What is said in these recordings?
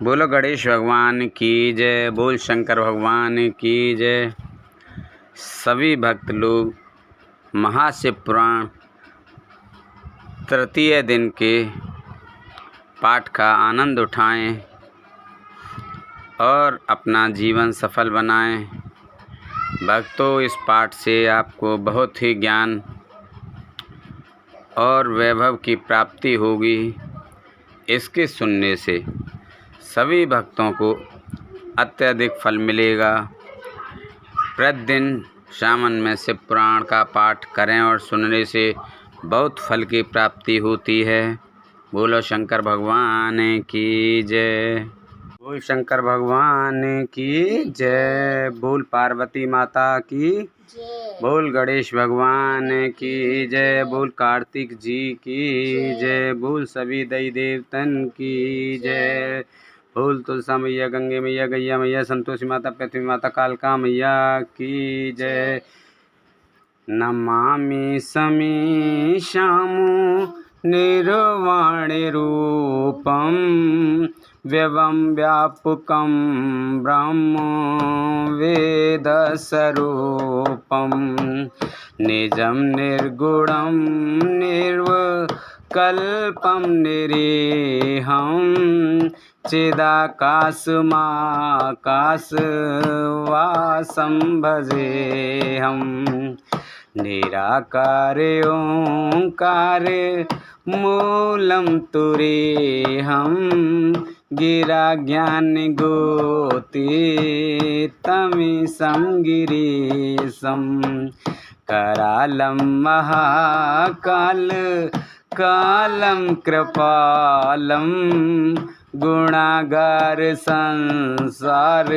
बोलो गणेश भगवान की जय। बोल शंकर भगवान की जय। सभी भक्त लोग महाशिव पुराण तृतीय दिन के पाठ का आनंद उठाएं और अपना जीवन सफल बनाएं। भक्तों, इस पाठ से आपको बहुत ही ज्ञान और वैभव की प्राप्ति होगी। इसके सुनने से सभी भक्तों को अत्यधिक फल मिलेगा। प्रतिदिन सावन में शिव पुराण का पाठ करें और सुनने से बहुत फल की प्राप्ति होती है। बोलो शंकर भगवान की जय। बोल शंकर भगवान की जय। बोल पार्वती माता की जय। बोल गणेश भगवान की जय। बोल कार्तिक जी की जय। बोल सभी देवी देवतन की जय। बोल तुलसा मैया, गंगे मैया, गैया मैया, संतोषी माता, पृथ्वी माता, कालका मैया की जय। नमामि समीशामु निर्वाणे रूपं व्यवं व्यापकं ब्रह्म वेदस्वरूपं निजं निर्गुणं निर्विकल्पं निरीहं चिदाकाशमाकाशवासं भजेऽहं निराकार ओंकार मूलं तुरीहं गिरा ज्ञान गोतीतमीशं गिरीशं करालं महाकाल कालं कृपालं गुणागार संसार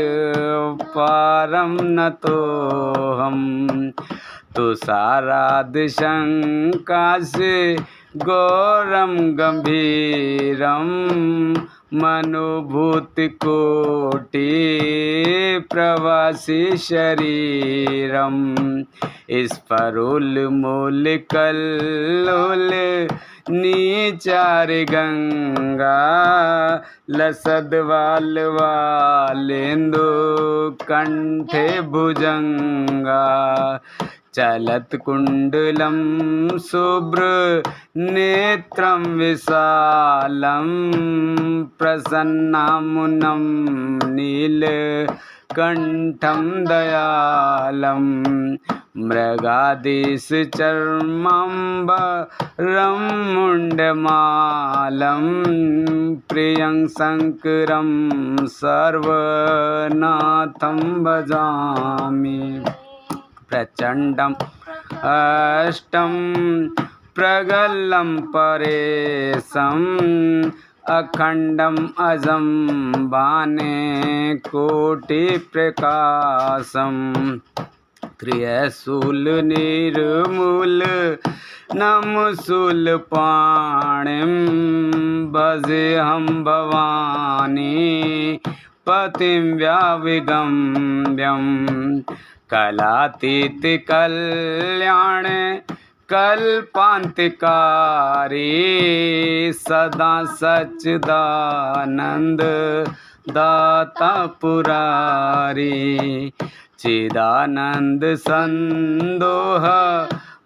पारं नतोऽहं तुषाराद शंकाश गौरम गंभीरम मनोभूतिकोटि प्रवासी शरीरम स्फुरन्मूलकल्लोल नीचार गंगा लसद्वालवालेन्दु कंठे भुजंगा चलत कुंडलं शुभ्र नेत्रं विशालं प्रसन्नामुनं नीलकण्ठं दयालं मृगाधीश चर्माम्बरं मुण्डमालं प्रियं शङ्करं सर्वनाथं भजामि प्रचंडम अष्टम प्रगल्लं परेशम अखंडम अजम बाने कोटि प्रकाशम त्रिशूल निर्मूल नमशूल पाणिं भजेऽहं भवानी पतिं व्याविगम्यं कलातीत कल्याण कल्पांतकारी सदा सच्चिदानंद दाता पुरारी चिदानंद संदोह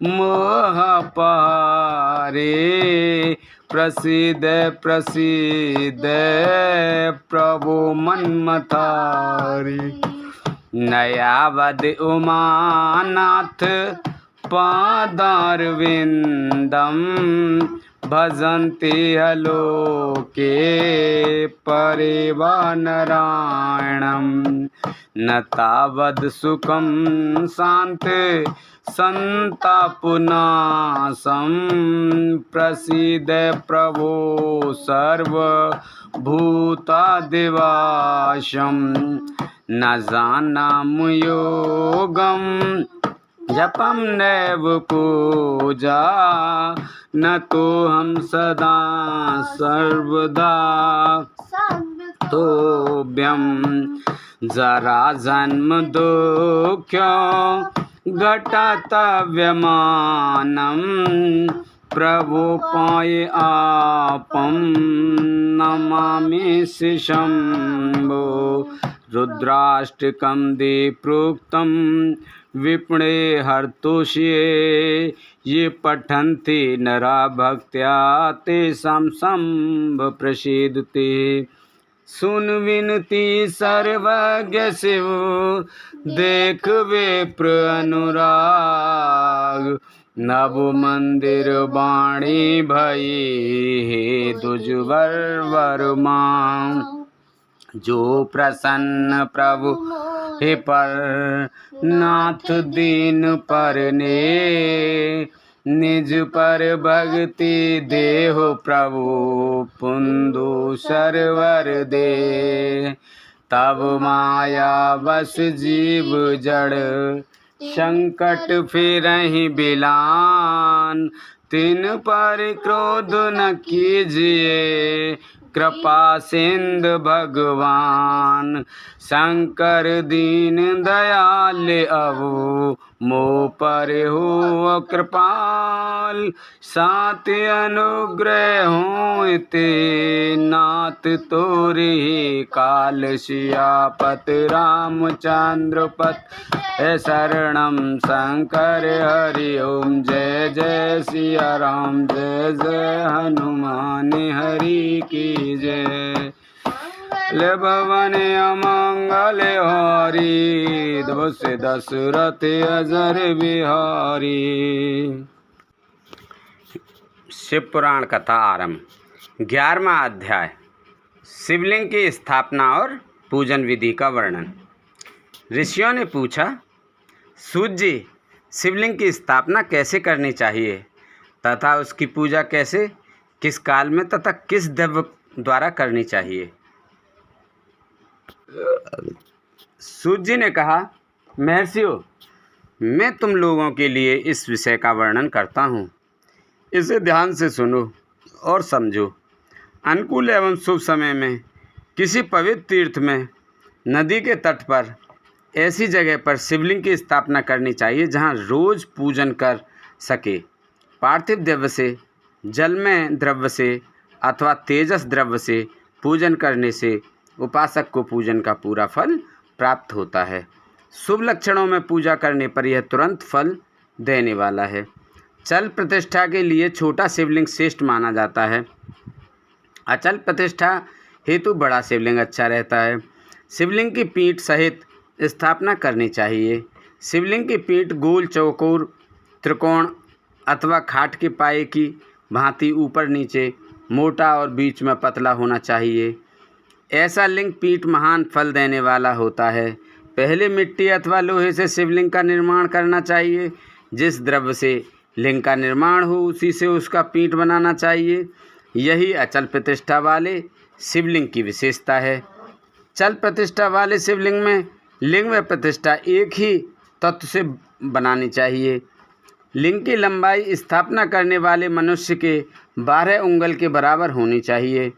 मोह पारे प्रसीद प्रसीद प्रभु मन्मथारी नयावद उमानाथ पादारविंदम भजन्ति लोके परिवानरायणं न तावद सुखं शांत संतापनाशं प्रसीद प्रभो सर्वभूतादिवासं न जानामि योगं जपं नैव पूजा न तो हम सदा सर्वदा तोभ्यं जरा जन्म दुःख्यो घटतव्यमानं प्रभु पाय आपं नमामि शम्भो रुद्राष्टकं दे प्रोक्तं विपणे हर्तोष्ये ये पठन्ति नरा भक्त्या तेषां शम्भ प्रसीदते। सुन विनती सर्वज्ञ शिव देख विप्र अनुराग नव मंदिर वाणी भई हे दुजवर वर मांग। जो प्रसन्न प्रभु हे पर नाथ दीन पर ने निज पर भक्ति देहो प्रभु पुंदु सरवर दे। तब माया बस जीव जड़ संकट फिरहि बिलान तिन पर क्रोध न कीजिए कृपा सिंधु भगवान। शंकर दीन दयाल अवो मो पर हो कृपाल सात अनुग्रह हो ते नाथ तोरे काल सियापत रामचंद्र पत शरणम शंकर हरि ओम जय जय सिया राम जय जय हनुमान हरि की जय। ले भवन अमंगल हारी दस दशरथ अजर बिहारी। शिव पुराण कथा आरंभ। 11वां अध्याय शिवलिंग की स्थापना और पूजन विधि का वर्णन। ऋषियों ने पूछा, सूत जी, शिवलिंग की स्थापना कैसे करनी चाहिए तथा उसकी पूजा कैसे, किस काल में तथा किस द्रव्य द्वारा करनी चाहिए। सूत जी ने कहा, महर्षियों, मैं तुम लोगों के लिए इस विषय का वर्णन करता हूँ, इसे ध्यान से सुनो और समझो। अनुकूल एवं शुभ समय में किसी पवित्र तीर्थ में नदी के तट पर ऐसी जगह पर शिवलिंग की स्थापना करनी चाहिए जहाँ रोज पूजन कर सके। पार्थिव द्रव्य से, जलमय द्रव्य से अथवा तेजस द्रव्य से पूजन करने से उपासक को पूजन का पूरा फल प्राप्त होता है। शुभ लक्षणों में पूजा करने पर यह तुरंत फल देने वाला है। चल प्रतिष्ठा के लिए छोटा शिवलिंग श्रेष्ठ माना जाता है। अचल प्रतिष्ठा हेतु बड़ा शिवलिंग अच्छा रहता है। शिवलिंग की पीठ सहित स्थापना करनी चाहिए। शिवलिंग की पीठ गोल, चौकोर, त्रिकोण अथवा खाट के पाए की भांति ऊपर नीचे मोटा और बीच में पतला होना चाहिए। ऐसा लिंग पीठ महान फल देने वाला होता है। पहले मिट्टी अथवा लोहे से शिवलिंग का निर्माण करना चाहिए। जिस द्रव्य से लिंग का निर्माण हो उसी से उसका पीठ बनाना चाहिए। यही अचल प्रतिष्ठा वाले शिवलिंग की विशेषता है। चल प्रतिष्ठा वाले शिवलिंग में लिंग व प्रतिष्ठा एक ही तत्व से बनानी चाहिए। लिंग की लंबाई स्थापना करने वाले मनुष्य के 12 उंगल के बराबर होनी चाहिए।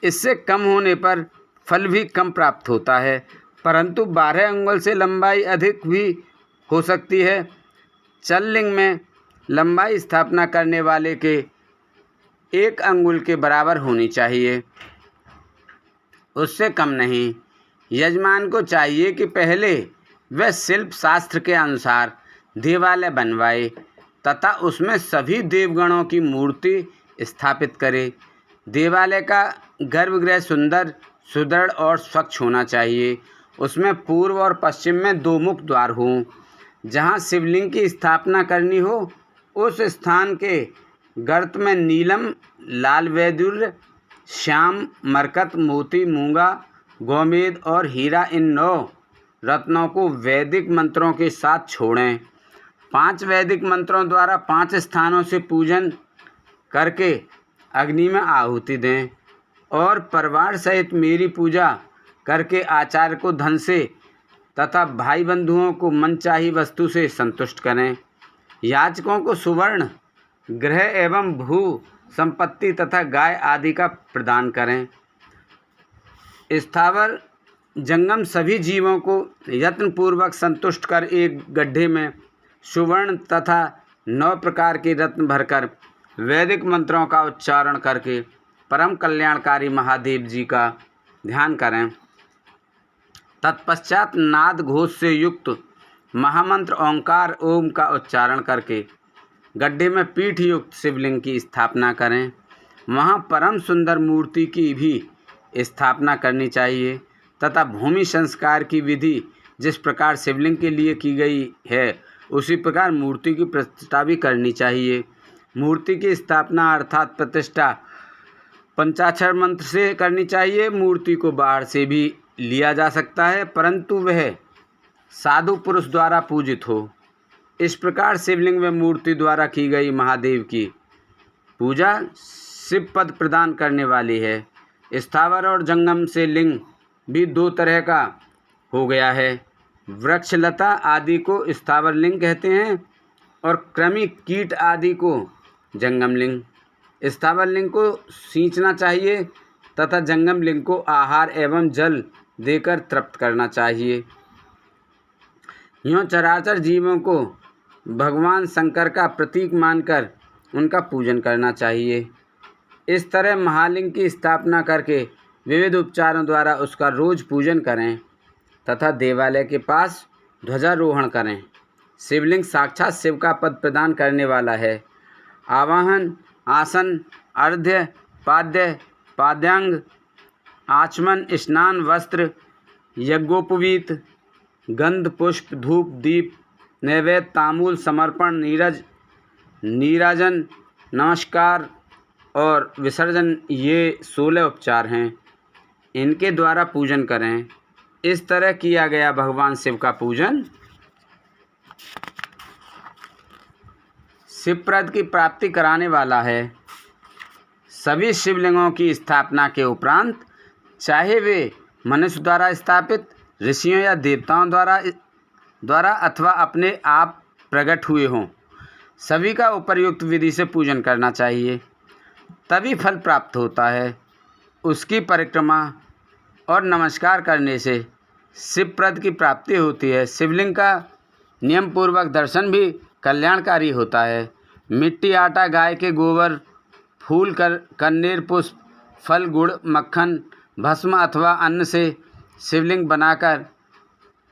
इससे कम होने पर फल भी कम प्राप्त होता है, परंतु 12 उंगल से लंबाई अधिक भी हो सकती है। चल लिंग में लंबाई स्थापना करने वाले के 1 अंगुल के बराबर होनी चाहिए, उससे कम नहीं। यजमान को चाहिए कि पहले वह शिल्प शास्त्र के अनुसार देवालय बनवाए तथा उसमें सभी देवगणों की मूर्ति स्थापित करे। देवालय का गर्भगृह सुंदर, सुदृढ़ और स्वच्छ होना चाहिए। उसमें पूर्व और पश्चिम में 2 मुख द्वार हों। जहाँ शिवलिंग की स्थापना करनी हो उस स्थान के गर्त में नीलम, लाल वैदुर्य, श्याम, मरकत, मोती, मूंगा, गोमेद और हीरा इन 9 रत्नों को वैदिक मंत्रों के साथ छोड़ें। 5 वैदिक मंत्रों द्वारा 5 स्थानों से पूजन करके अग्नि में आहुति दें और परिवार सहित मेरी पूजा करके आचार्य को धन से तथा भाई बंधुओं को मनचाही वस्तु से संतुष्ट करें। याचकों को सुवर्ण, गृह एवं भू संपत्ति तथा गाय आदि का प्रदान करें। स्थावर जंगम सभी जीवों को यत्नपूर्वक संतुष्ट कर एक गड्ढे में सुवर्ण तथा 9 प्रकार के रत्न भरकर वैदिक मंत्रों का उच्चारण करके परम कल्याणकारी महादेव जी का ध्यान करें। तत्पश्चात नाद घोष से युक्त महामंत्र ओंकार ओम का उच्चारण करके गड्ढे में पीठ युक्त शिवलिंग की स्थापना करें। वहाँ परम सुंदर मूर्ति की भी स्थापना करनी चाहिए तथा भूमि संस्कार की विधि जिस प्रकार शिवलिंग के लिए की गई है उसी प्रकार मूर्ति की प्रतिष्ठा भी करनी चाहिए। मूर्ति की स्थापना अर्थात प्रतिष्ठा पंचाक्षर मंत्र से करनी चाहिए। मूर्ति को बाहर से भी लिया जा सकता है परंतु वह साधु पुरुष द्वारा पूजित हो। इस प्रकार शिवलिंग में मूर्ति द्वारा की गई महादेव की पूजा शिव पद प्रदान करने वाली है। स्थावर और जंगम से लिंग भी दो तरह का हो गया है। वृक्षलता आदि को स्थावर लिंग कहते हैं और कृमि कीट आदि को जंगम लिंग। स्थावर लिंग को सींचना चाहिए तथा जंगम लिंग को आहार एवं जल देकर तृप्त करना चाहिए। यूँ चराचर जीवों को भगवान शंकर का प्रतीक मानकर उनका पूजन करना चाहिए। इस तरह महालिंग की स्थापना करके विविध उपचारों द्वारा उसका रोज पूजन करें तथा देवालय के पास ध्वजारोहण करें। शिवलिंग साक्षात शिव का पद प्रदान करने वाला है। आवाहन, आसन, अर्घ्य, पाद्य, पाद्यांग, आचमन, स्नान, वस्त्र, यज्ञोपवीत, गंध, पुष्प, धूप, दीप, नैवेद्य, तांबूल, समर्पण, नीराजन, नमस्कार और विसर्जन ये 16 उपचार हैं। इनके द्वारा पूजन करें। इस तरह किया गया भगवान शिव का पूजन शिवप्रद की प्राप्ति कराने वाला है। सभी शिवलिंगों की स्थापना के उपरांत चाहे वे मनुष्य द्वारा स्थापित, ऋषियों या देवताओं द्वारा अथवा अपने आप प्रकट हुए हों, सभी का उपर्युक्त विधि से पूजन करना चाहिए, तभी फल प्राप्त होता है। उसकी परिक्रमा और नमस्कार करने से शिवप्रद की प्राप्ति होती है। शिवलिंग का नियम पूर्वक दर्शन भी कल्याणकारी होता है। मिट्टी, आटा, गाय के गोबर, फूल, कन्नेर, पुष्प, फल, गुड़, मक्खन, भस्म अथवा अन्न से शिवलिंग बनाकर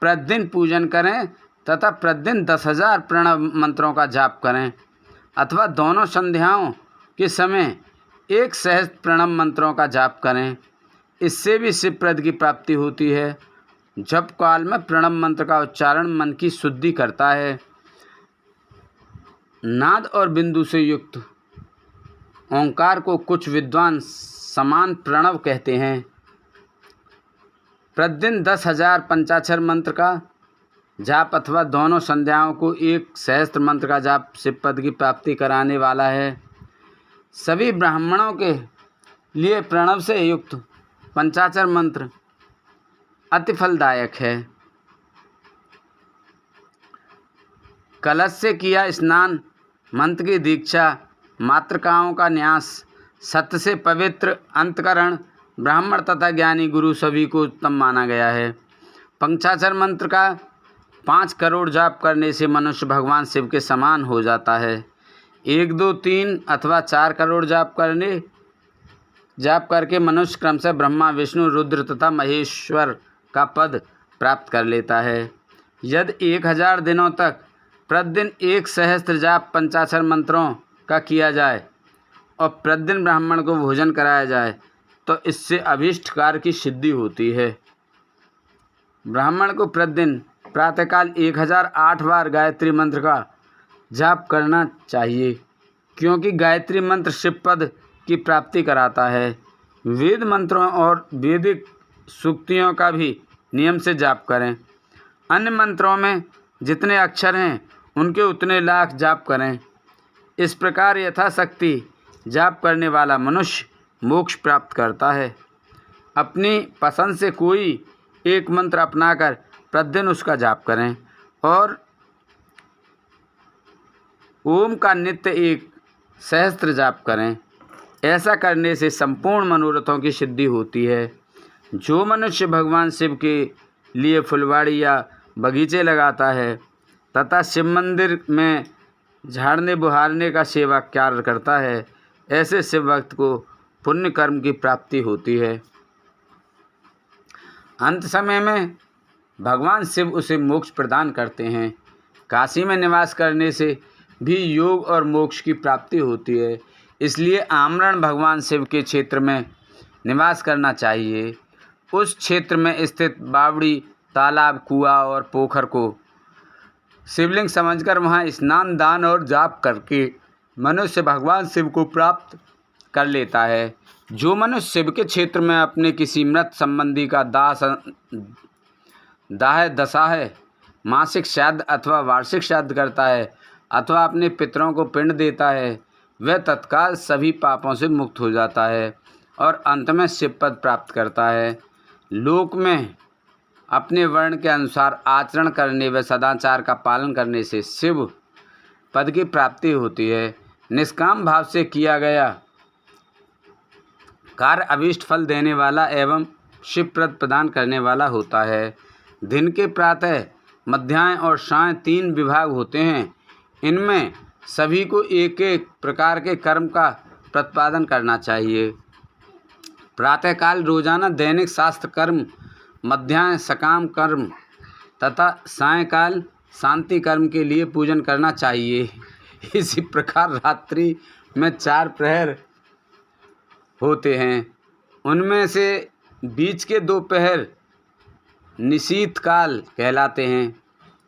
प्रतिदिन पूजन करें तथा प्रतिदिन 10,000 प्रणव मंत्रों का जाप करें अथवा दोनों संध्याओं के समय 1 सहस्त्र प्रणव मंत्रों का जाप करें। इससे भी शिवप्रद की प्राप्ति होती है। जप काल में प्रणव मंत्र का उच्चारण मन की शुद्धि करता है। नाद और बिंदु से युक्त ओंकार को कुछ विद्वान समान प्रणव कहते हैं। प्रतिदिन 10,000 पंचाक्षर मंत्र का जाप अथवा दोनों संध्याओं को 1 सहस्त्र मंत्र का जाप शिवपद की प्राप्ति कराने वाला है। सभी ब्राह्मणों के लिए प्रणव से युक्त पंचाक्षर मंत्र अति फलदायक है। कलश से किया स्नान, मंत्र की दीक्षा, मातृकाओं का न्यास, सत्य से पवित्र अंतकरण, ब्राह्मण तथा ज्ञानी गुरु सभी को उत्तम माना गया है। पंचाक्षर मंत्र का 5 करोड़ जाप करने से मनुष्य भगवान शिव के समान हो जाता है। 1, 2, 3 अथवा 4 करोड़ जाप करके मनुष्य क्रमशः ब्रह्मा, विष्णु, रुद्र तथा महेश्वर का पद प्राप्त कर लेता है। यदि 1000 दिनों तक प्रतिदिन 1 सहस्त्र जाप पंचाक्षर मंत्रों का किया जाए और प्रतिदिन ब्राह्मण को भोजन कराया जाए तो इससे अभीष्ट कार्य की सिद्धि होती है। ब्राह्मण को प्रतिदिन प्रातःकाल 1008 बार गायत्री मंत्र का जाप करना चाहिए क्योंकि गायत्री मंत्र शिवपद की प्राप्ति कराता है। वेद मंत्रों और वैदिक सूक्तियों का भी नियम से जाप करें। अन्य मंत्रों में जितने अक्षर हैं उनके उतने लाख जाप करें। इस प्रकार यथाशक्ति जाप करने वाला मनुष्य मोक्ष प्राप्त करता है। अपनी पसंद से कोई एक मंत्र अपनाकर प्रतिदिन उसका जाप करें और ओम का नित्य 1 सहस्त्र जाप करें। ऐसा करने से संपूर्ण मनोरथों की सिद्धि होती है। जो मनुष्य भगवान शिव के लिए फुलवाड़ी या बगीचे लगाता है तथा शिव मंदिर में झाड़ने बुहारने का सेवा कार्य करता है, ऐसे शिव भक्त को पुण्य कर्म की प्राप्ति होती है। अंत समय में भगवान शिव उसे मोक्ष प्रदान करते हैं। काशी में निवास करने से भी योग और मोक्ष की प्राप्ति होती है। इसलिए आमरण भगवान शिव के क्षेत्र में निवास करना चाहिए। उस क्षेत्र में स्थित बावड़ी, तालाब, कुआं और पोखर को शिवलिंग समझकर वहां स्नान, दान और जाप करके मनुष्य भगवान शिव को प्राप्त कर लेता है। जो मनुष्य शिव के क्षेत्र में अपने किसी मृत संबंधी का दाह दशा है, मासिक श्राद्ध अथवा वार्षिक श्राद्ध करता है अथवा अपने पितरों को पिंड देता है, वह तत्काल सभी पापों से मुक्त हो जाता है और अंत में शिव पद प्राप्त करता है। लोक में अपने वर्ण के अनुसार आचरण करने व सदाचार का पालन करने से शिव पद की प्राप्ति होती है। निष्काम भाव से किया गया कार्य अभीष्ट फल देने वाला एवं शिव प्रद प्रदान करने वाला होता है। दिन के प्रातः, मध्याह्न और सायं 3 विभाग होते हैं। इनमें सभी को एक एक प्रकार के कर्म का प्रतिपादन करना चाहिए। प्रातःकाल रोजाना दैनिक शास्त्र कर्म, मध्याह्न सकाम कर्म तथा सायंकाल शांति कर्म के लिए पूजन करना चाहिए। इसी प्रकार रात्रि में 4 प्रहर होते हैं। उनमें से बीच के 2 प्रहर निशीथ काल कहलाते हैं।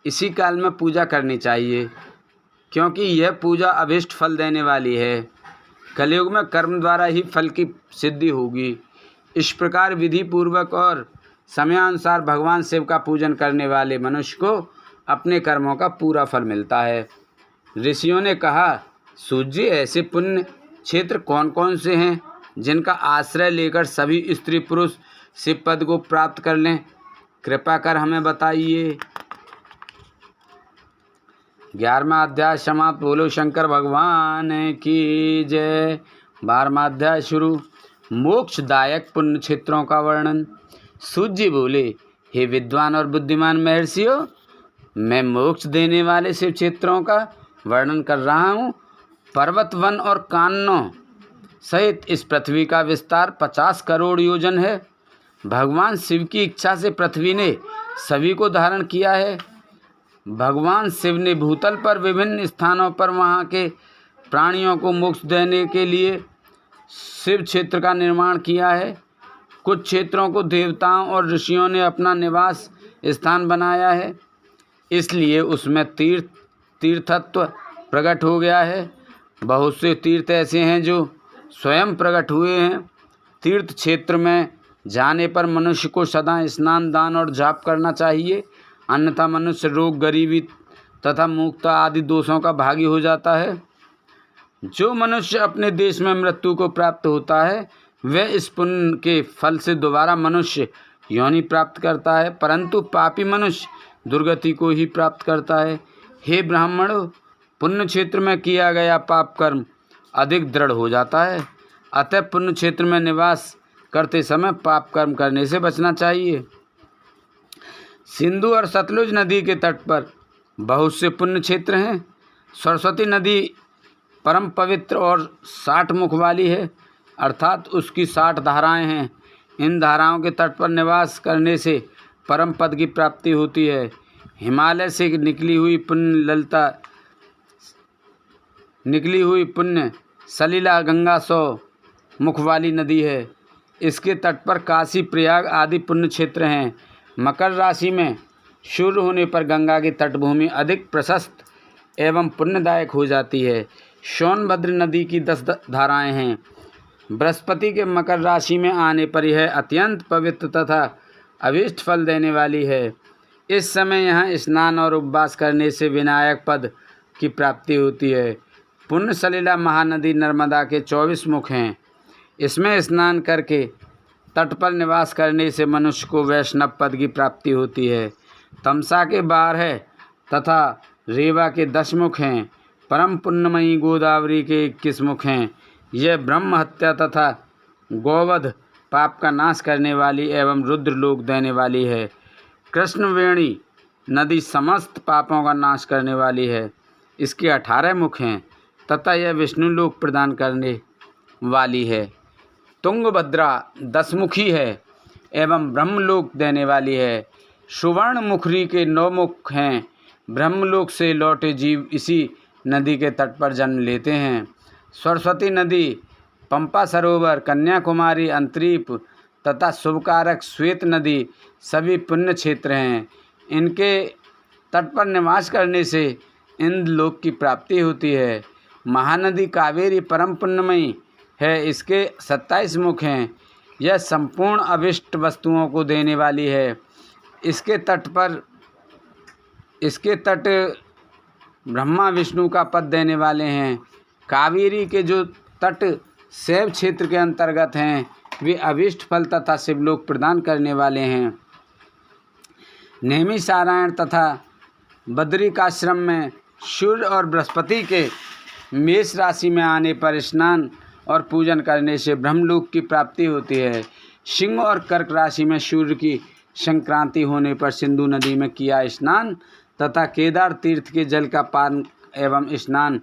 इसी काल में पूजा करनी चाहिए, क्योंकि यह पूजा अभीष्ट फल देने वाली है। कलयुग में कर्म द्वारा ही फल की सिद्धि होगी। इस प्रकार विधि पूर्वक और समयानुसार भगवान शिव का पूजन करने वाले मनुष्य को अपने कर्मों का पूरा फल मिलता है। ऋषियों ने कहा, सूर्य ऐसे पुण्य क्षेत्र कौन कौन से हैं जिनका आश्रय लेकर सभी स्त्री पुरुष शिव पद को प्राप्त कर लें? कृपा कर हमें बताइए। 11वां अध्याय समाप्त। बोलो शंकर भगवान की जय। 12वां अध्याय शुरू। मोक्षदायक पुण्य क्षेत्रों का वर्णन। सूर्य बोले, हे विद्वान और बुद्धिमान महर्षियों, मैं मोक्ष देने वाले शिव क्षेत्रों का वर्णन कर रहा हूँ। पर्वत, वन और काननों सहित इस पृथ्वी का विस्तार 50 करोड़ योजन है। भगवान शिव की इच्छा से पृथ्वी ने सभी को धारण किया है। भगवान शिव ने भूतल पर विभिन्न स्थानों पर वहाँ के प्राणियों को मोक्ष देने के लिए शिव क्षेत्र का निर्माण किया है। कुछ क्षेत्रों को देवताओं और ऋषियों ने अपना निवास स्थान बनाया है, इसलिए उसमें तीर्थत्व प्रकट हो गया है। बहुत से तीर्थ ऐसे हैं जो स्वयं प्रकट हुए हैं। तीर्थ क्षेत्र में जाने पर मनुष्य को सदा स्नान, दान और जाप करना चाहिए, अन्यथा मनुष्य रोग, गरीबी तथा मूर्खता आदि दोषों का भागी हो जाता है। जो मनुष्य अपने देश में मृत्यु को प्राप्त होता है, वह इस पुण्य के फल से दोबारा मनुष्य योनि प्राप्त करता है, परंतु पापी मनुष्य दुर्गति को ही प्राप्त करता है। हे ब्राह्मणों, पुण्य क्षेत्र में किया गया पाप कर्म अधिक दृढ़ हो जाता है, अतः पुण्य क्षेत्र में निवास करते समय पाप कर्म करने से बचना चाहिए। सिंधु और सतलुज नदी के तट पर बहुत से पुण्य क्षेत्र हैं। सरस्वती नदी परम पवित्र और 60 मुख वाली है, अर्थात उसकी 60 धाराएं हैं। इन धाराओं के तट पर निवास करने से परम पद की प्राप्ति होती है। हिमालय से निकली हुई पुण्य सलीला गंगा 100 मुख वाली नदी है। इसके तट पर काशी, प्रयाग आदि पुण्य क्षेत्र हैं। मकर राशि में सूर्य होने पर गंगा की तटभूमि अधिक प्रशस्त एवं पुण्यदायक हो जाती है। सोनभद्र नदी की 10 धाराएं हैं। बृहस्पति के मकर राशि में आने पर यह अत्यंत पवित्र तथा अभीष्ट फल देने वाली है। इस समय यहाँ स्नान और उपवास करने से विनायक पद की प्राप्ति होती है। पुण्य सलीला महानदी नर्मदा के 24 मुख हैं। इसमें स्नान करके तट पर निवास करने से मनुष्य को वैष्णव पद की प्राप्ति होती है। तमसा के 12 तथा रेवा के 10 मुख हैं। परम पुण्यमयी गोदावरी के 21 मुख हैं। यह ब्रह्म हत्या तथा गौवध पाप का नाश करने वाली एवं रुद्र लोक देने वाली है। कृष्णवेणी नदी समस्त पापों का नाश करने वाली है। इसके 18 मुख हैं तथा यह विष्णु लोक प्रदान करने वाली है। तुंगभद्रा 10 मुखी है एवं ब्रह्मलोक देने वाली है। सुवर्ण मुखरी के 9 मुख हैं। ब्रह्मलोक से लौटे जीव इसी नदी के तट पर जन्म लेते हैं। सरस्वती नदी, पंपा सरोवर, कन्याकुमारी, अंतरीप तथा शुभकारक श्वेत नदी सभी पुण्य क्षेत्र हैं। इनके तट पर निवास करने से इंद्रलोक की प्राप्ति होती है। महानदी कावेरी परम पुण्यमयी है। इसके 27 मुख हैं। यह संपूर्ण अभिष्ट वस्तुओं को देने वाली है। इसके तट ब्रह्मा विष्णु का पद देने वाले हैं। कावेरी के जो तट शैव क्षेत्र के अंतर्गत हैं वे अभिष्ट फल तथा शिवलोक प्रदान करने वाले हैं। नैमिषारण्य तथा बद्रिकाश्रम में सूर्य और बृहस्पति के मेष राशि में आने पर स्नान और पूजन करने से ब्रह्मलोक की प्राप्ति होती है। सिंह और कर्क राशि में सूर्य की संक्रांति होने पर सिंधु नदी में किया स्नान तथा केदार तीर्थ के जल का पान एवं स्नान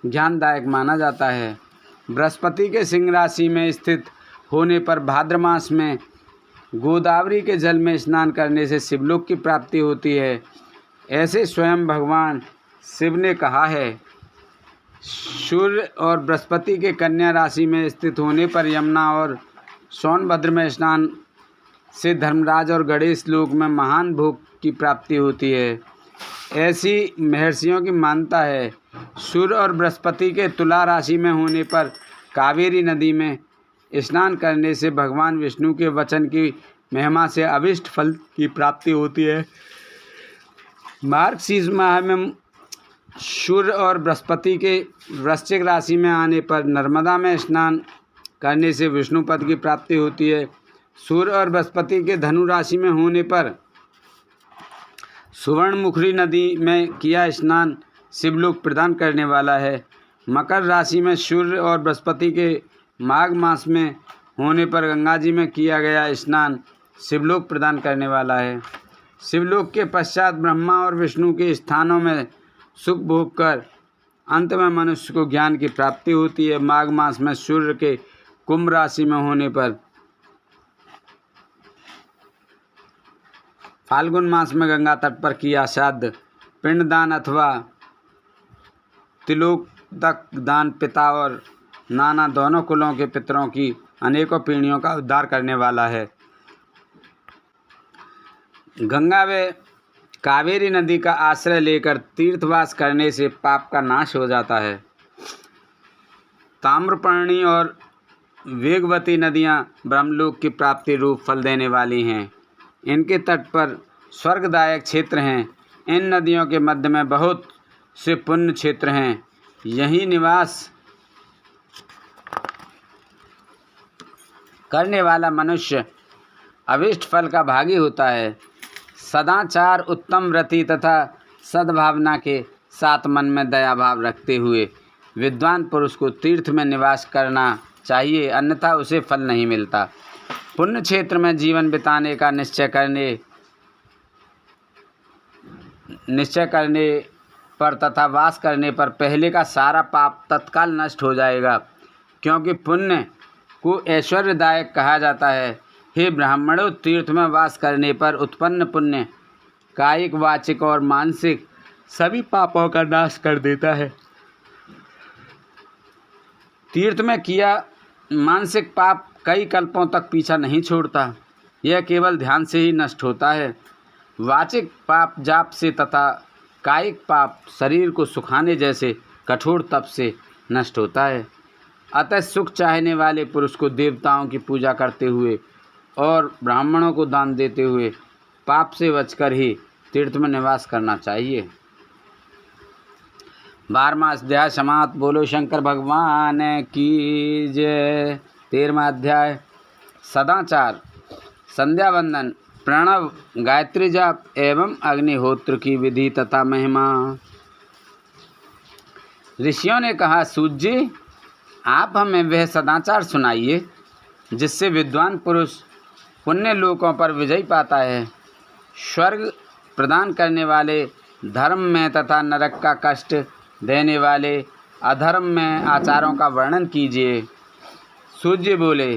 ज्ञानदायक माना जाता है। बृहस्पति के सिंह राशि में स्थित होने पर भाद्र मास में गोदावरी के जल में स्नान करने से शिवलोक की प्राप्ति होती है। ऐसे स्वयं भगवान शिव ने कहा है। सूर्य और बृहस्पति के कन्या राशि में स्थित होने पर यमुना और सोनभद्र में स्नान से धर्मराज और गणेश लोक में महान भोग की प्राप्ति होती है। ऐसी महर्षियों की मान्यता है। सूर्य और बृहस्पति के तुला राशि में होने पर कावेरी नदी में स्नान करने से भगवान विष्णु के वचन की महिमा से अभिष्ट फल की प्राप्ति होती है। मार्गशीर्ष माह में सूर्य और बृहस्पति के वृश्चिक राशि में आने पर नर्मदा में स्नान करने से विष्णु पद की प्राप्ति होती है। सूर्य और बृहस्पति के धनु राशि में होने पर सुवर्णमुखी नदी में किया स्नान शिवलोक प्रदान करने वाला है। मकर राशि में सूर्य और बृहस्पति के माघ मास में होने पर गंगा जी में किया गया स्नान शिवलोक प्रदान करने वाला है। शिवलोक के पश्चात ब्रह्मा और विष्णु के स्थानों में सुख भोग कर अंत में मनुष्य को ज्ञान की प्राप्ति होती है। माघ मास में सूर्य के कुंभ राशि में होने पर फाल्गुन मास में गंगा तट पर किया श्राद्ध पिंडदान अथवा तिलोतक दान पिता और नाना दोनों कुलों के पितरों की अनेकों पीढ़ियों का उद्धार करने वाला है। गंगा व कावेरी नदी का आश्रय लेकर तीर्थवास करने से पाप का नाश हो जाता है। ताम्रपर्णी और वेगवती नदियाँ ब्रह्मलोक की प्राप्ति रूप फल देने वाली हैं। इनके तट पर स्वर्गदायक क्षेत्र हैं। इन नदियों के मध्य में बहुत से पुण्य क्षेत्र हैं। यहीं निवास करने वाला मनुष्य अभिष्ट फल का भागी होता है। सदाचार, उत्तम व्रति तथा सद्भावना के साथ मन में दया भाव रखते हुए विद्वान पुरुष को तीर्थ में निवास करना चाहिए, अन्यथा उसे फल नहीं मिलता। पुण्य क्षेत्र में जीवन बिताने का निश्चय करने पर तथा वास करने पर पहले का सारा पाप तत्काल नष्ट हो जाएगा, क्योंकि पुण्य को ऐश्वर्यदायक कहा जाता है। हे ब्राह्मणों, तीर्थ में वास करने पर उत्पन्न पुण्य कायिक, वाचिक और मानसिक सभी पापों का नाश कर देता है। तीर्थ में किया मानसिक पाप कई कल्पों तक पीछा नहीं छोड़ता, यह केवल ध्यान से ही नष्ट होता है। वाचिक पाप जाप से तथा कायिक पाप शरीर को सुखाने जैसे कठोर तप से नष्ट होता है। अतः सुख चाहने वाले पुरुष को देवताओं की पूजा करते हुए और ब्राह्मणों को दान देते हुए पाप से बचकर ही तीर्थ में निवास करना चाहिए। 12वां अध्याय समाप्त। बोलो शंकर भगवान की जय। 13वां अध्याय सदाचार, संध्या वंदन, प्रणव, गायत्री जाप एवं अग्निहोत्र की विधि तथा महिमा। ऋषियों ने कहा, सूत जी, आप हमें वह सदाचार सुनाइए जिससे विद्वान पुरुष पुण्य लोकों पर विजय पाता है। स्वर्ग प्रदान करने वाले, धर्म में तथा नरक का कष्ट देने वाले अधर्म में आचारों का वर्णन कीजिए। सूत जी बोले,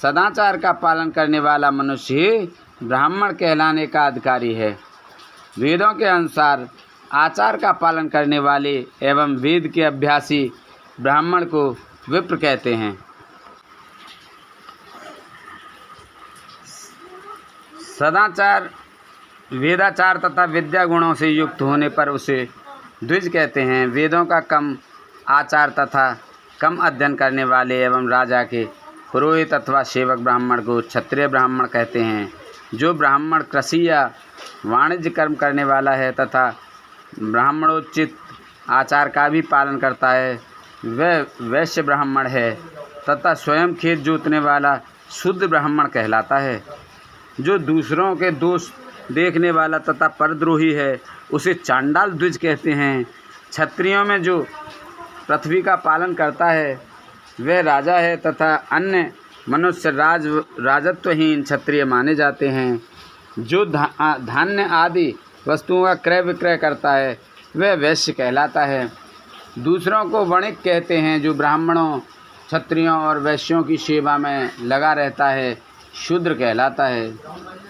सदाचार का पालन करने वाला मनुष्य ही ब्राह्मण कहलाने का अधिकारी है। वेदों के अनुसार आचार का पालन करने वाले एवं वेद के अभ्यासी ब्राह्मण को विप्र कहते हैं। सदाचार, वेदाचार तथा विद्या गुणों से युक्त होने पर उसे द्विज कहते हैं। वेदों का कम आचार तथा कम अध्ययन करने वाले एवं राजा के पुरोहित अथवा सेवक ब्राह्मण को क्षत्रिय ब्राह्मण कहते हैं। जो ब्राह्मण कृषि या वाणिज्य कर्म करने वाला है तथा ब्राह्मणोचित आचार का भी पालन करता है वह वैश्य ब्राह्मण है तथा स्वयं खेत जोतने वाला शुद्ध ब्राह्मण कहलाता है। जो दूसरों के दोष देखने वाला तथा परद्रोही है उसे चांडाल द्विज कहते हैं। क्षत्रियों में जो पृथ्वी का पालन करता है वह राजा है तथा अन्य मनुष्य राजत्वहीन क्षत्रिय माने जाते हैं। जो धान्य आदि वस्तुओं का क्रय विक्रय करता है वह वैश्य कहलाता है। दूसरों को वणिक कहते हैं। जो ब्राह्मणों, क्षत्रियों और वैश्यों की सेवा में लगा रहता है शूद्र कहलाता है।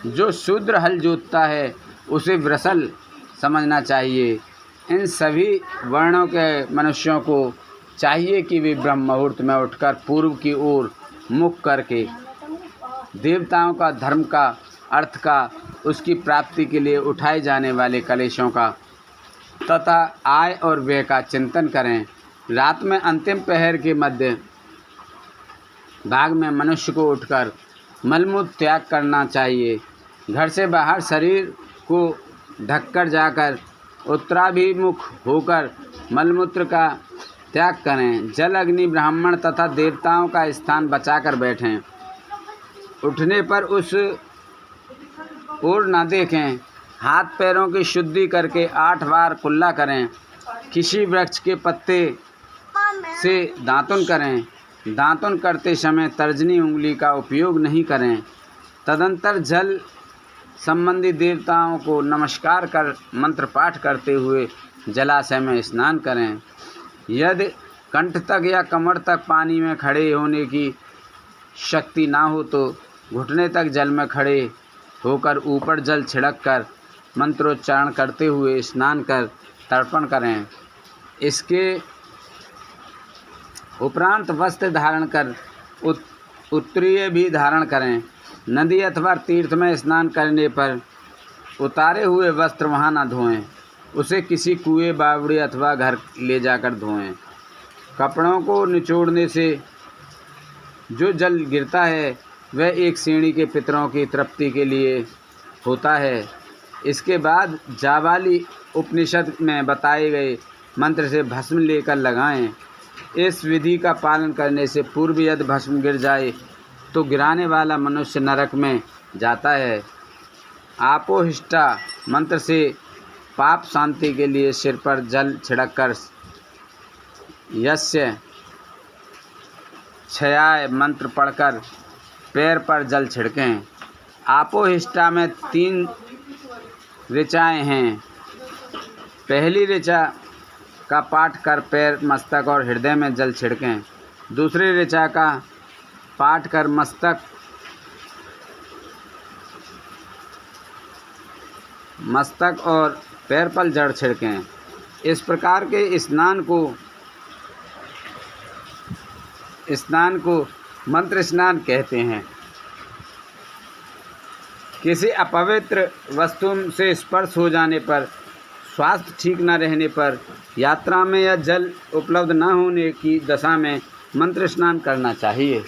जो शूद्र हल जोतता है उसे वृषल समझना चाहिए। इन सभी वर्णों के मनुष्यों को चाहिए कि वे ब्रह्म मुहूर्त में उठकर पूर्व की ओर मुख करके देवताओं का, धर्म का, अर्थ का, उसकी प्राप्ति के लिए उठाए जाने वाले कलेशों का तथा आय और व्यय का चिंतन करें। रात में अंतिम पहर के मध्य भाग में मनुष्य को उठकर मलमूत्र त्याग करना चाहिए। घर से बाहर शरीर को ढककर जाकर उत्तराभिमुख होकर मलमूत्र का त्याग करें। जल, अग्नि, ब्राह्मण तथा देवताओं का स्थान बचाकर बैठें। उठने पर उस ओर न देखें। हाथ पैरों की शुद्धि करके 8 बार कुल्ला करें। किसी वृक्ष के पत्ते से दातुन करें। दातुन करते समय तर्जनी उंगली का उपयोग नहीं करें। तदंतर जल संबंधी देवताओं को नमस्कार कर मंत्र पाठ करते हुए जलाशय में स्नान करें। यदि कंठ तक या कमर तक पानी में खड़े होने की शक्ति ना हो तो घुटने तक जल में खड़े होकर ऊपर जल छिड़क कर मंत्रोच्चारण करते हुए स्नान कर तर्पण करें। इसके उपरांत वस्त्र धारण कर उत्तरीय भी धारण करें। नदी अथवा तीर्थ में स्नान करने पर उतारे हुए वस्त्र वहाँ न धोएं। उसे किसी कुएं, बावड़ी अथवा घर ले जाकर धोएं। कपड़ों को निचोड़ने से जो जल गिरता है वह एक श्रेणी के पितरों की तृप्ति के लिए होता है। इसके बाद जाबाली उपनिषद में बताए गए मंत्र से भस्म लेकर लगाएं। इस विधि का पालन करने से पूर्व यदि भस्म गिर जाए तो गिराने वाला मनुष्य नरक में जाता है। आपोहिष्टा मंत्र से पाप शांति के लिए सिर पर जल छिड़ककर यस्य क्षयाय मंत्र पढ़कर पैर पर जल छिड़कें। आपोहिष्टा में 3 ऋचाएँ हैं। पहली ऋचा का पाठ कर पैर, मस्तक और हृदय में जल छिड़कें। दूसरी ऋचा का पाठ कर मस्तक और पैर पर जल छिड़कें। इस प्रकार के स्नान को मंत्र स्नान कहते हैं। किसी अपवित्र वस्तु से स्पर्श हो जाने पर, स्वास्थ्य ठीक न रहने पर, यात्रा में या जल उपलब्ध न होने की दशा में मंत्र स्नान करना चाहिए।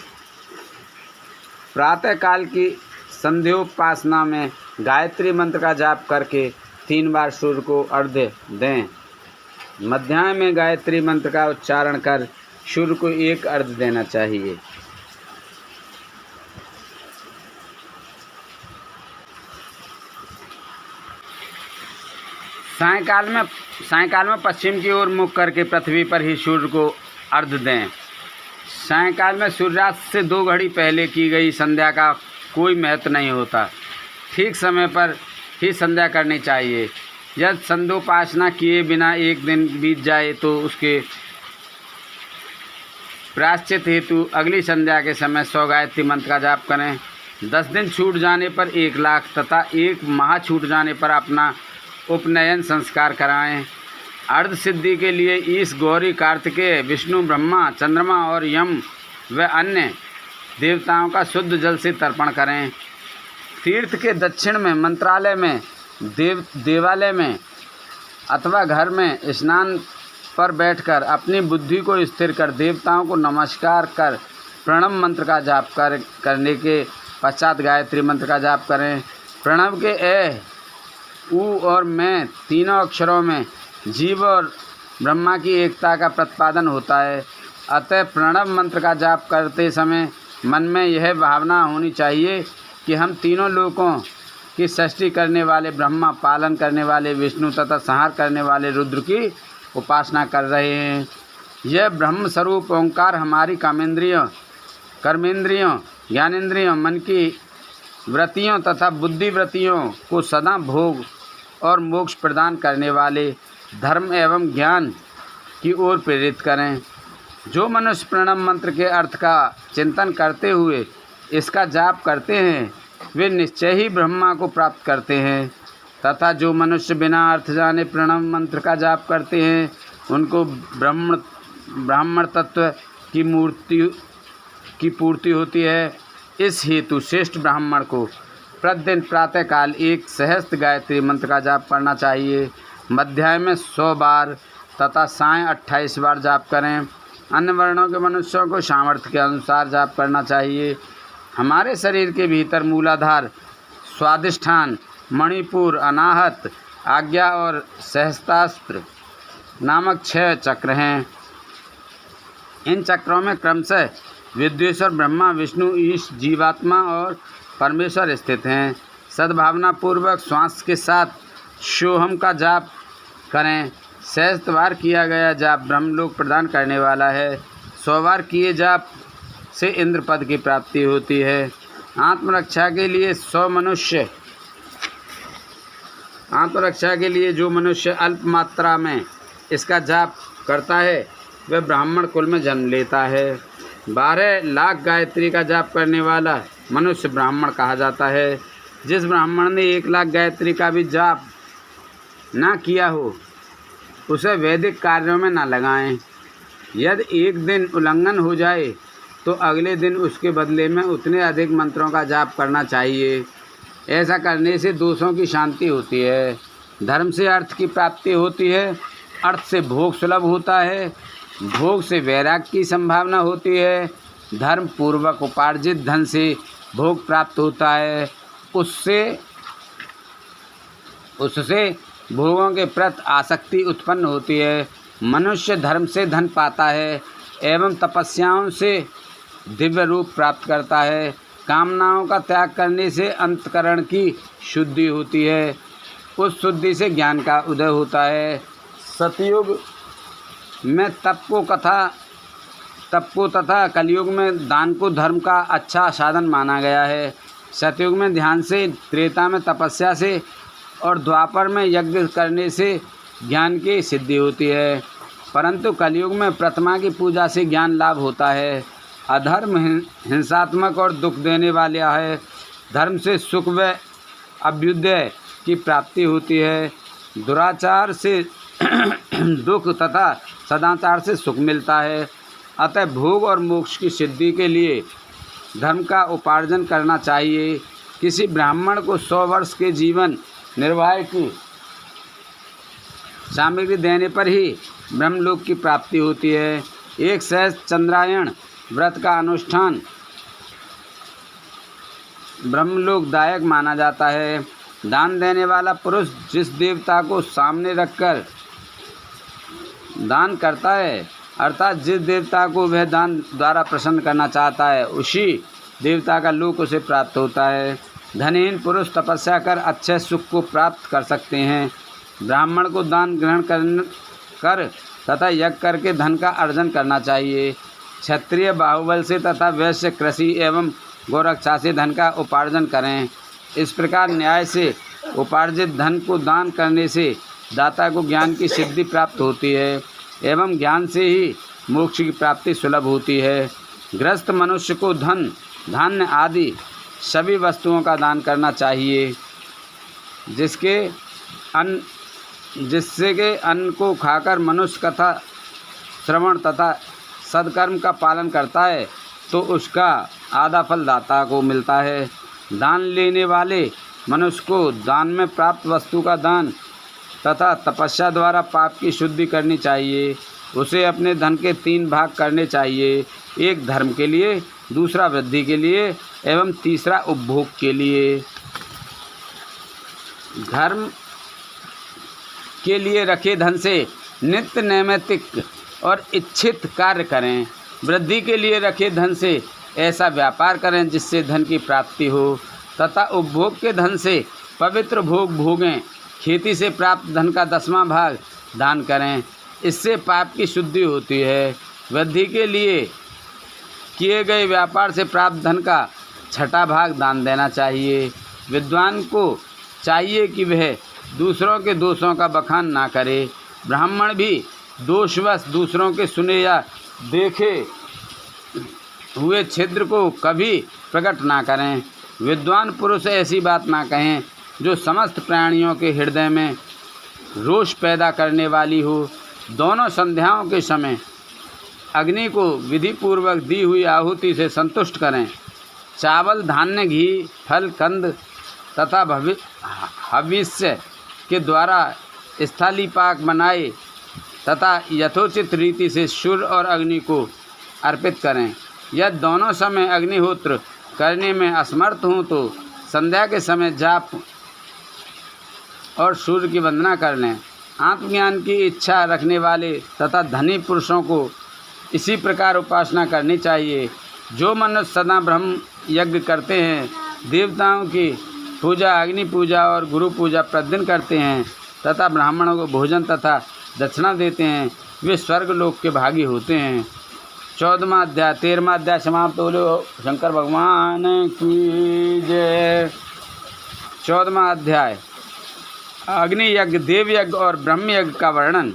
प्रातःकाल की संध्योपासना में गायत्री मंत्र का जाप करके 3 बार सूर्य को अर्घ्य दें। मध्याह्न में गायत्री मंत्र का उच्चारण कर सूर्य को 1 अर्घ्य देना चाहिए। सायंकाल में पश्चिम की ओर मुख करके पृथ्वी पर ही सूर्य को अर्घ्य दें। सायंकाल में सूर्यास्त से 2 घड़ी पहले की गई संध्या का कोई महत्व नहीं होता। ठीक समय पर ही संध्या करनी चाहिए। यदि संध्योपासना किए बिना 1 दिन बीत जाए तो उसके प्रायश्चित हेतु अगली संध्या के समय 100 गायत्री मंत्र का जाप करें। 10 दिन छूट जाने पर 1 लाख तथा 1 माह छूट जाने पर अपना उपनयन संस्कार कराएं। अर्ध सिद्धि के लिए ईश, गौरी, कार्तिकेय, विष्णु, ब्रह्मा, चंद्रमा और यम व अन्य देवताओं का शुद्ध जल से तर्पण करें। तीर्थ के दक्षिण में, मंत्रालय में, देवालय में अथवा घर में स्नान पर बैठकर अपनी बुद्धि को स्थिर कर देवताओं को नमस्कार कर प्रणव मंत्र का जाप करने के पश्चात गायत्री मंत्र का जाप करें। प्रणव के ए, ऊ और मैं तीनों अक्षरों में जीव और ब्रह्मा की एकता का प्रतिपादन होता है। अतः प्रणव मंत्र का जाप करते समय मन में यह भावना होनी चाहिए कि हम तीनों लोकों की सृष्टि करने वाले ब्रह्मा, पालन करने वाले विष्णु तथा संहार करने वाले रुद्र की उपासना कर रहे हैं। यह ब्रह्म स्वरूप ओंकार हमारी कामेंद्रियों, कर्मेंद्रियों, ज्ञानेंद्रियों, मन की वृत्तियों तथा बुद्धि वृत्तियों को सदा भोग और मोक्ष प्रदान करने वाले धर्म एवं ज्ञान की ओर प्रेरित करें। जो मनुष्य प्रणव मंत्र के अर्थ का चिंतन करते हुए इसका जाप करते हैं वे निश्चय ही ब्रह्मा को प्राप्त करते हैं तथा जो मनुष्य बिना अर्थ जाने प्रणव मंत्र का जाप करते हैं उनको ब्राह्मण तत्व की पूर्ति होती है। इस हेतु श्रेष्ठ ब्राह्मण को प्रतिदिन प्रातःकाल 1 सहस्त्र गायत्री मंत्र का जाप करना चाहिए। मध्याह्न में 100 बार तथा सायं 28 बार जाप करें। अन्य वर्णों के मनुष्यों को सामर्थ्य के अनुसार जाप करना चाहिए। हमारे शरीर के भीतर मूलाधार, स्वादिष्ठान, मणिपुर, अनाहत, आज्ञा और सहस्त्रास्त्र नामक 6 चक्र हैं। इन चक्रों में क्रमशः विद्वेश्वर, ब्रह्मा, विष्णु, ईश, जीवात्मा और परमेश्वर स्थित हैं। सद्भावना पूर्वक श्वास के साथ सोहम का जाप करें। सहस्त्र बार किया गया जाप ब्रह्मलोक प्रदान करने वाला है। 100 बार किए जाप से इंद्र पद की प्राप्ति होती है। आत्मरक्षा के लिए जो मनुष्य अल्प मात्रा में इसका जाप करता है वह ब्राह्मण कुल में जन्म लेता है। 12 लाख गायत्री का जाप करने वाला मनुष्य ब्राह्मण कहा जाता है। जिस ब्राह्मण ने 1 लाख गायत्री का भी जाप ना किया हो उसे वैदिक कार्यों में न लगाएं। यदि एक दिन उल्लंघन हो जाए तो अगले दिन उसके बदले में उतने अधिक मंत्रों का जाप करना चाहिए। ऐसा करने से दोषों की शांति होती है, धर्म से अर्थ की प्राप्ति होती है, अर्थ से भोग सुलभ होता है, भोग से वैराग्य की संभावना होती है, धर्म पूर्वक उपार्जित धन से भोग प्राप्त होता है, उससे भोगों के प्रति आसक्ति उत्पन्न होती है। मनुष्य धर्म से धन पाता है एवं तपस्याओं से दिव्य रूप प्राप्त करता है। कामनाओं का त्याग करने से अंतःकरण की शुद्धि होती है, उस शुद्धि से ज्ञान का उदय होता है। सतयुग में तप को तथा कलयुग में दान को धर्म का अच्छा साधन माना गया है। सतयुग में ध्यान से, त्रेता में तपस्या से और द्वापर में यज्ञ करने से ज्ञान की सिद्धि होती है, परंतु कलयुग में प्रतिमा की पूजा से ज्ञान लाभ होता है। अधर्म हिंसात्मक और दुख देने वाला है। धर्म से सुख व अभ्युदय की प्राप्ति होती है। दुराचार से दुख तथा सदाचार से सुख मिलता है। अतः भोग और मोक्ष की सिद्धि के लिए धर्म का उपार्जन करना चाहिए। किसी ब्राह्मण को 100 वर्ष के जीवन निर्वाह की सामग्री देने पर ही ब्रह्मलोक की प्राप्ति होती है। 1 सहस्त्र चंद्रायण व्रत का अनुष्ठान ब्रह्मलोकदायक माना जाता है। दान देने वाला पुरुष जिस देवता को सामने रखकर दान करता है, अर्थात जिस देवता को वह दान द्वारा प्रसन्न करना चाहता है, उसी देवता का लोक उसे प्राप्त होता है। धनहीन पुरुष तपस्या कर अच्छे सुख को प्राप्त कर सकते हैं। ब्राह्मण को दान ग्रहण कर तथा यज्ञ करके धन का अर्जन करना चाहिए। क्षत्रिय बाहुबल से तथा वैश्य कृषि एवं गोरक्षा से धन का उपार्जन करें। इस प्रकार न्याय से उपार्जित धन को दान करने से दाता को ज्ञान की सिद्धि प्राप्त होती है एवं ज्ञान से ही मोक्ष की प्राप्ति सुलभ होती है। गृहस्थ मनुष्य को धन, धान्य आदि सभी वस्तुओं का दान करना चाहिए, जिससे के अन्न को खाकर मनुष्य कथा श्रवण तथा सत्कर्म का पालन करता है तो उसका आधा फल दाता को मिलता है। दान लेने वाले मनुष्य को दान में प्राप्त वस्तु का दान तथा तपस्या द्वारा पाप की शुद्धि करनी चाहिए। उसे अपने धन के 3 भाग करने चाहिए, एक धर्म के लिए, दूसरा वृद्धि के लिए एवं तीसरा उपभोग के लिए। धर्म के लिए रखे धन से नित्य नैमित्तिक और इच्छित कार्य करें। वृद्धि के लिए रखे धन से ऐसा व्यापार करें जिससे धन की प्राप्ति हो, तथा उपभोग के धन से पवित्र भोग भोगें। खेती से प्राप्त धन का 10वां भाग दान करें, इससे पाप की शुद्धि होती है। वृद्धि के लिए किए गए व्यापार से प्राप्त धन का 6वां भाग दान देना चाहिए। विद्वान को चाहिए कि वह दूसरों के दोषों का बखान ना करे। ब्राह्मण भी दोषवश दूसरों के सुने या देखे हुए छिद्र को कभी प्रकट ना करें। विद्वान पुरुष ऐसी बात ना कहें जो समस्त प्राणियों के हृदय में रोष पैदा करने वाली हो। दोनों संध्याओं के समय अग्नि को विधिपूर्वक दी हुई आहुति से संतुष्ट करें। चावल, धान्य, घी, फल, कंद तथा हविष्य के द्वारा स्थाली पाक बनाए तथा यथोचित रीति से सूर्य और अग्नि को अर्पित करें। यदि दोनों समय अग्निहोत्र करने में असमर्थ हों तो संध्या के समय जाप और सूर्य की वंदना कर लें। आत्मज्ञान की इच्छा रखने वाले तथा धनी पुरुषों को इसी प्रकार उपासना करनी चाहिए। जो मनुष्य सदा ब्रह्म यज्ञ करते हैं, देवताओं की पूजा, अग्नि पूजा और गुरु पूजा प्रतिदिन करते हैं तथा ब्राह्मणों को भोजन तथा दक्षिणा देते हैं, वे स्वर्ग लोक के भागी होते हैं। 14वां अध्याय 13वां अध्याय समाप्त हो लो। शंकर भगवान की जय। 14वां अध्याय अग्नि यज्ञ, देव यज्ञ और ब्रह्म यज्ञ का वर्णन।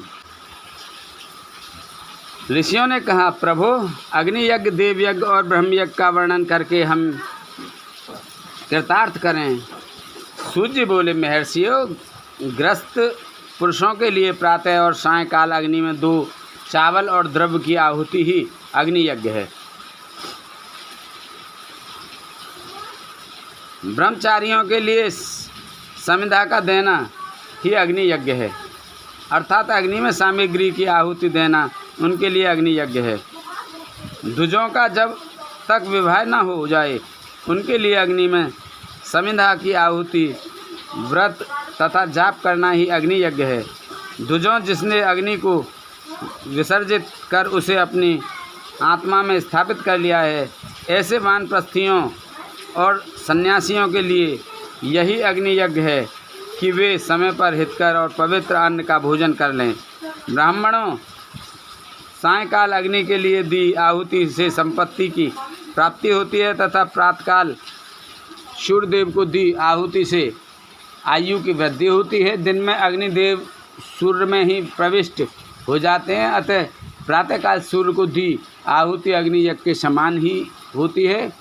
ऋषियों ने कहा, प्रभु, अग्नि यज्ञ, देव यज्ञ और ब्रह्म यज्ञ का वर्णन करके हम कृतार्थ करें। सूर्य बोले, महर्षियों, ग्रस्त पुरुषों के लिए प्रातः और सायंकाल अग्नि में 2 चावल और द्रव्य की आहुति ही अग्नि यज्ञ है। ब्रह्मचारियों के लिए समिधा का देना ही अग्नि यज्ञ है, अर्थात अग्नि में सामग्री की आहुति देना उनके लिए अग्नि यज्ञ है। द्विजों का जब तक विवाह न हो जाए उनके लिए अग्नि में समिधा की आहुति, व्रत तथा जाप करना ही अग्नि यज्ञ है। द्विजों जिसने अग्नि को विसर्जित कर उसे अपनी आत्मा में स्थापित कर लिया है, ऐसे वानप्रस्थियों और सन्यासियों के लिए यही अग्नि यज्ञ है कि वे समय पर हितकर और पवित्र अन्न का भोजन कर लें। ब्राह्मणों, सायंकाल अग्नि के लिए दी आहुति से संपत्ति की प्राप्ति होती है तथा प्रातःकाल सूर्यदेव को दी आहुति से आयु की वृद्धि होती है। दिन में अग्निदेव सूर्य में ही प्रविष्ट हो जाते हैं, अतः प्रातःकाल सूर्य को दी आहुति अग्नि यज्ञ के समान ही होती है।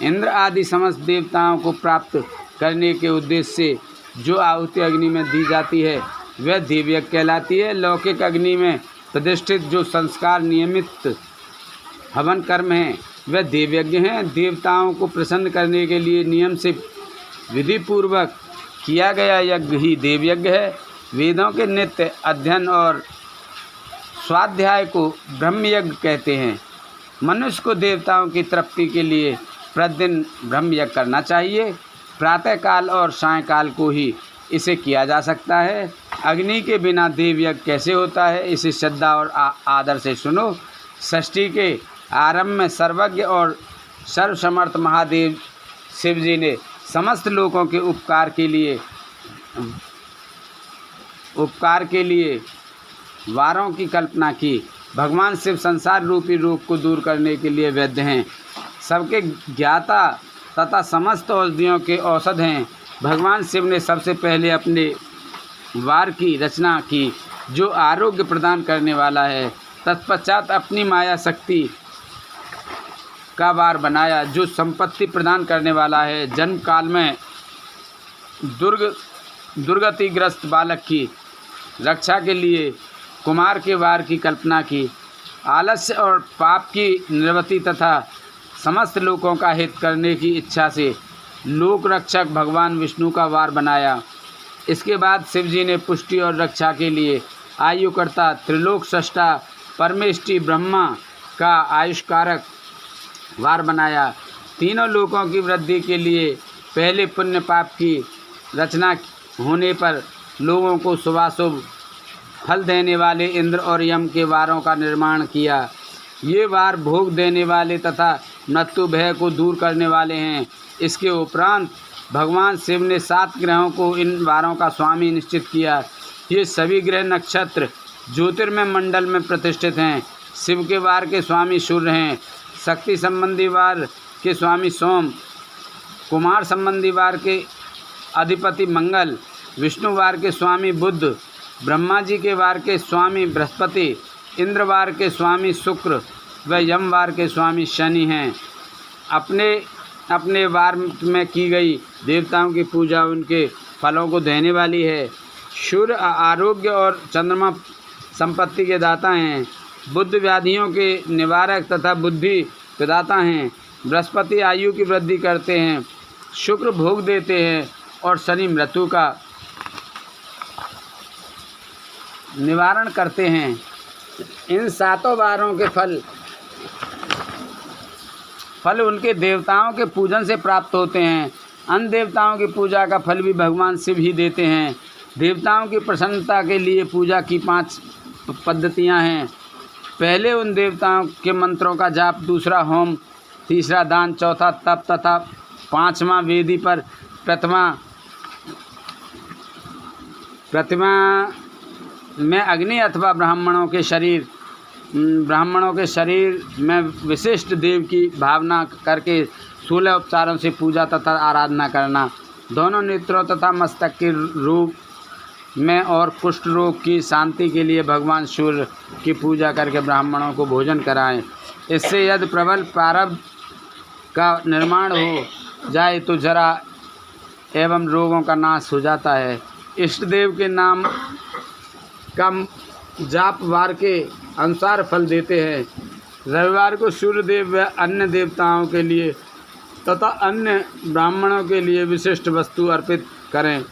इंद्र आदि समस्त देवताओं को प्राप्त करने के उद्देश्य से जो आहुति अग्नि में दी जाती है वह देवयज्ञ कहलाती है। लौकिक अग्नि में प्रतिष्ठित जो संस्कार नियमित हवन कर्म हैं वह देवयज्ञ हैं। देवताओं को प्रसन्न करने के लिए नियम से विधिपूर्वक किया गया यज्ञ ही देवयज्ञ है। वेदों के नित्य अध्ययन और स्वाध्याय को ब्रह्मयज्ञ कहते हैं। मनुष्य को देवताओं की तृप्ति के लिए प्रतिदिन ब्रह्मयज्ञ करना चाहिए। प्रातःकाल और सायंकाल को ही इसे किया जा सकता है। अग्नि के बिना देवयज्ञ कैसे होता है, इसे श्रद्धा और आदर से सुनो। सृष्टि के आरंभ में सर्वज्ञ और सर्वसमर्थ महादेव शिव जी ने समस्त लोगों के उपकार के लिए वारों की कल्पना की। भगवान शिव संसार रूपी रोग को दूर करने के लिए वैद्य हैं, सबके ज्ञाता तथा समस्त औषधियों के औषध हैं। भगवान शिव ने सबसे पहले अपने वार की रचना की जो आरोग्य प्रदान करने वाला है। तत्पश्चात अपनी माया शक्ति का वार बनाया, जो संपत्ति प्रदान करने वाला है। जन्म काल में दुर्गतिग्रस्त बालक की रक्षा के लिए कुमार के वार की कल्पना की। आलस्य और पाप की निवृत्ति तथा समस्त लोगों का हित करने की इच्छा से लोक रक्षक भगवान विष्णु का वार बनाया। इसके बाद शिवजी ने पुष्टि और रक्षा के लिए आयुकर्ता त्रिलोक सृष्टा परमेष्टि ब्रह्मा का आयुष्कारक वार बनाया। तीनों लोकों की वृद्धि के लिए पहले पुण्य पाप की रचना होने पर लोगों को शुभाशुभ फल देने वाले इंद्र और यम के वारों का निर्माण किया। ये वार भोग देने वाले तथा मृत्यु भय को दूर करने वाले हैं। इसके उपरांत भगवान शिव ने 7 ग्रहों को इन वारों का स्वामी निश्चित किया। ये सभी ग्रह नक्षत्र ज्योतिर्मय मंडल में प्रतिष्ठित हैं। शिव के वार के स्वामी सूर्य हैं, शक्ति संबंधी वार के स्वामी सोम, कुमार संबंधी वार के अधिपति मंगल, विष्णु वार के स्वामी बुध, ब्रह्मा जी के वार के स्वामी बृहस्पति, इंद्र वार के स्वामी शुक्र व यम वार के स्वामी शनि हैं। अपने अपने वार में की गई देवताओं की पूजा उनके फलों को देने वाली है। सूर्य आरोग्य और चंद्रमा संपत्ति के दाता हैं। बुध व्याधियों के निवारक तथा बुद्धि प्रदाता हैं। बृहस्पति आयु की वृद्धि करते हैं। शुक्र भोग देते हैं और शनि मृत्यु का निवारण करते हैं। इन 7 वारों के फल उनके देवताओं के पूजन से प्राप्त होते हैं। अन्य देवताओं की पूजा का फल भी भगवान शिव ही देते हैं। देवताओं की प्रसन्नता के लिए पूजा की 5 पद्धतियां हैं। पहले उन देवताओं के मंत्रों का जाप, दूसरा होम, तीसरा दान, चौथा तप तथा 5वां वेदी पर प्रतिमा में अग्नि अथवा ब्राह्मणों के शरीर में विशिष्ट देव की भावना करके 16 उपचारों से पूजा तथा आराधना करना। दोनों नेत्रों तथा मस्तक के रूप में और कुष्ठ रोग की शांति के लिए भगवान सूर्य की पूजा करके ब्राह्मणों को भोजन कराएं। इससे यदि प्रबल प्रारब्ध का निर्माण हो जाए तो जरा एवं रोगों का नाश हो जाता है। इष्ट देव के नाम का जाप वार के अनुसार फल देते हैं। रविवार को सूर्य देव व अन्य देवताओं के लिए तथा अन्य ब्राह्मणों के लिए विशिष्ट वस्तु अर्पित करें।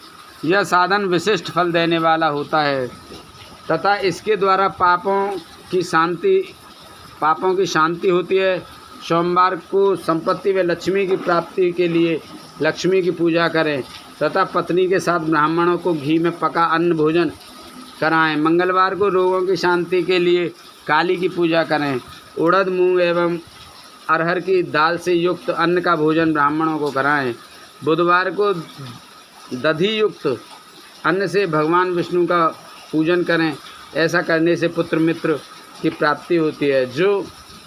यह साधन विशिष्ट फल देने वाला होता है तथा इसके द्वारा पापों की शांति होती है। सोमवार को संपत्ति व लक्ष्मी की प्राप्ति के लिए लक्ष्मी की पूजा करें तथा पत्नी के साथ ब्राह्मणों को घी में पका अन्न भोजन कराएं। मंगलवार को रोगों की शांति के लिए काली की पूजा करें। उड़द, मूंग एवं अरहर की दाल से युक्त अन्न का भोजन ब्राह्मणों को कराएं। बुधवार को दधि युक्त अन्न से भगवान विष्णु का पूजन करें। ऐसा करने से पुत्र मित्र की प्राप्ति होती है। जो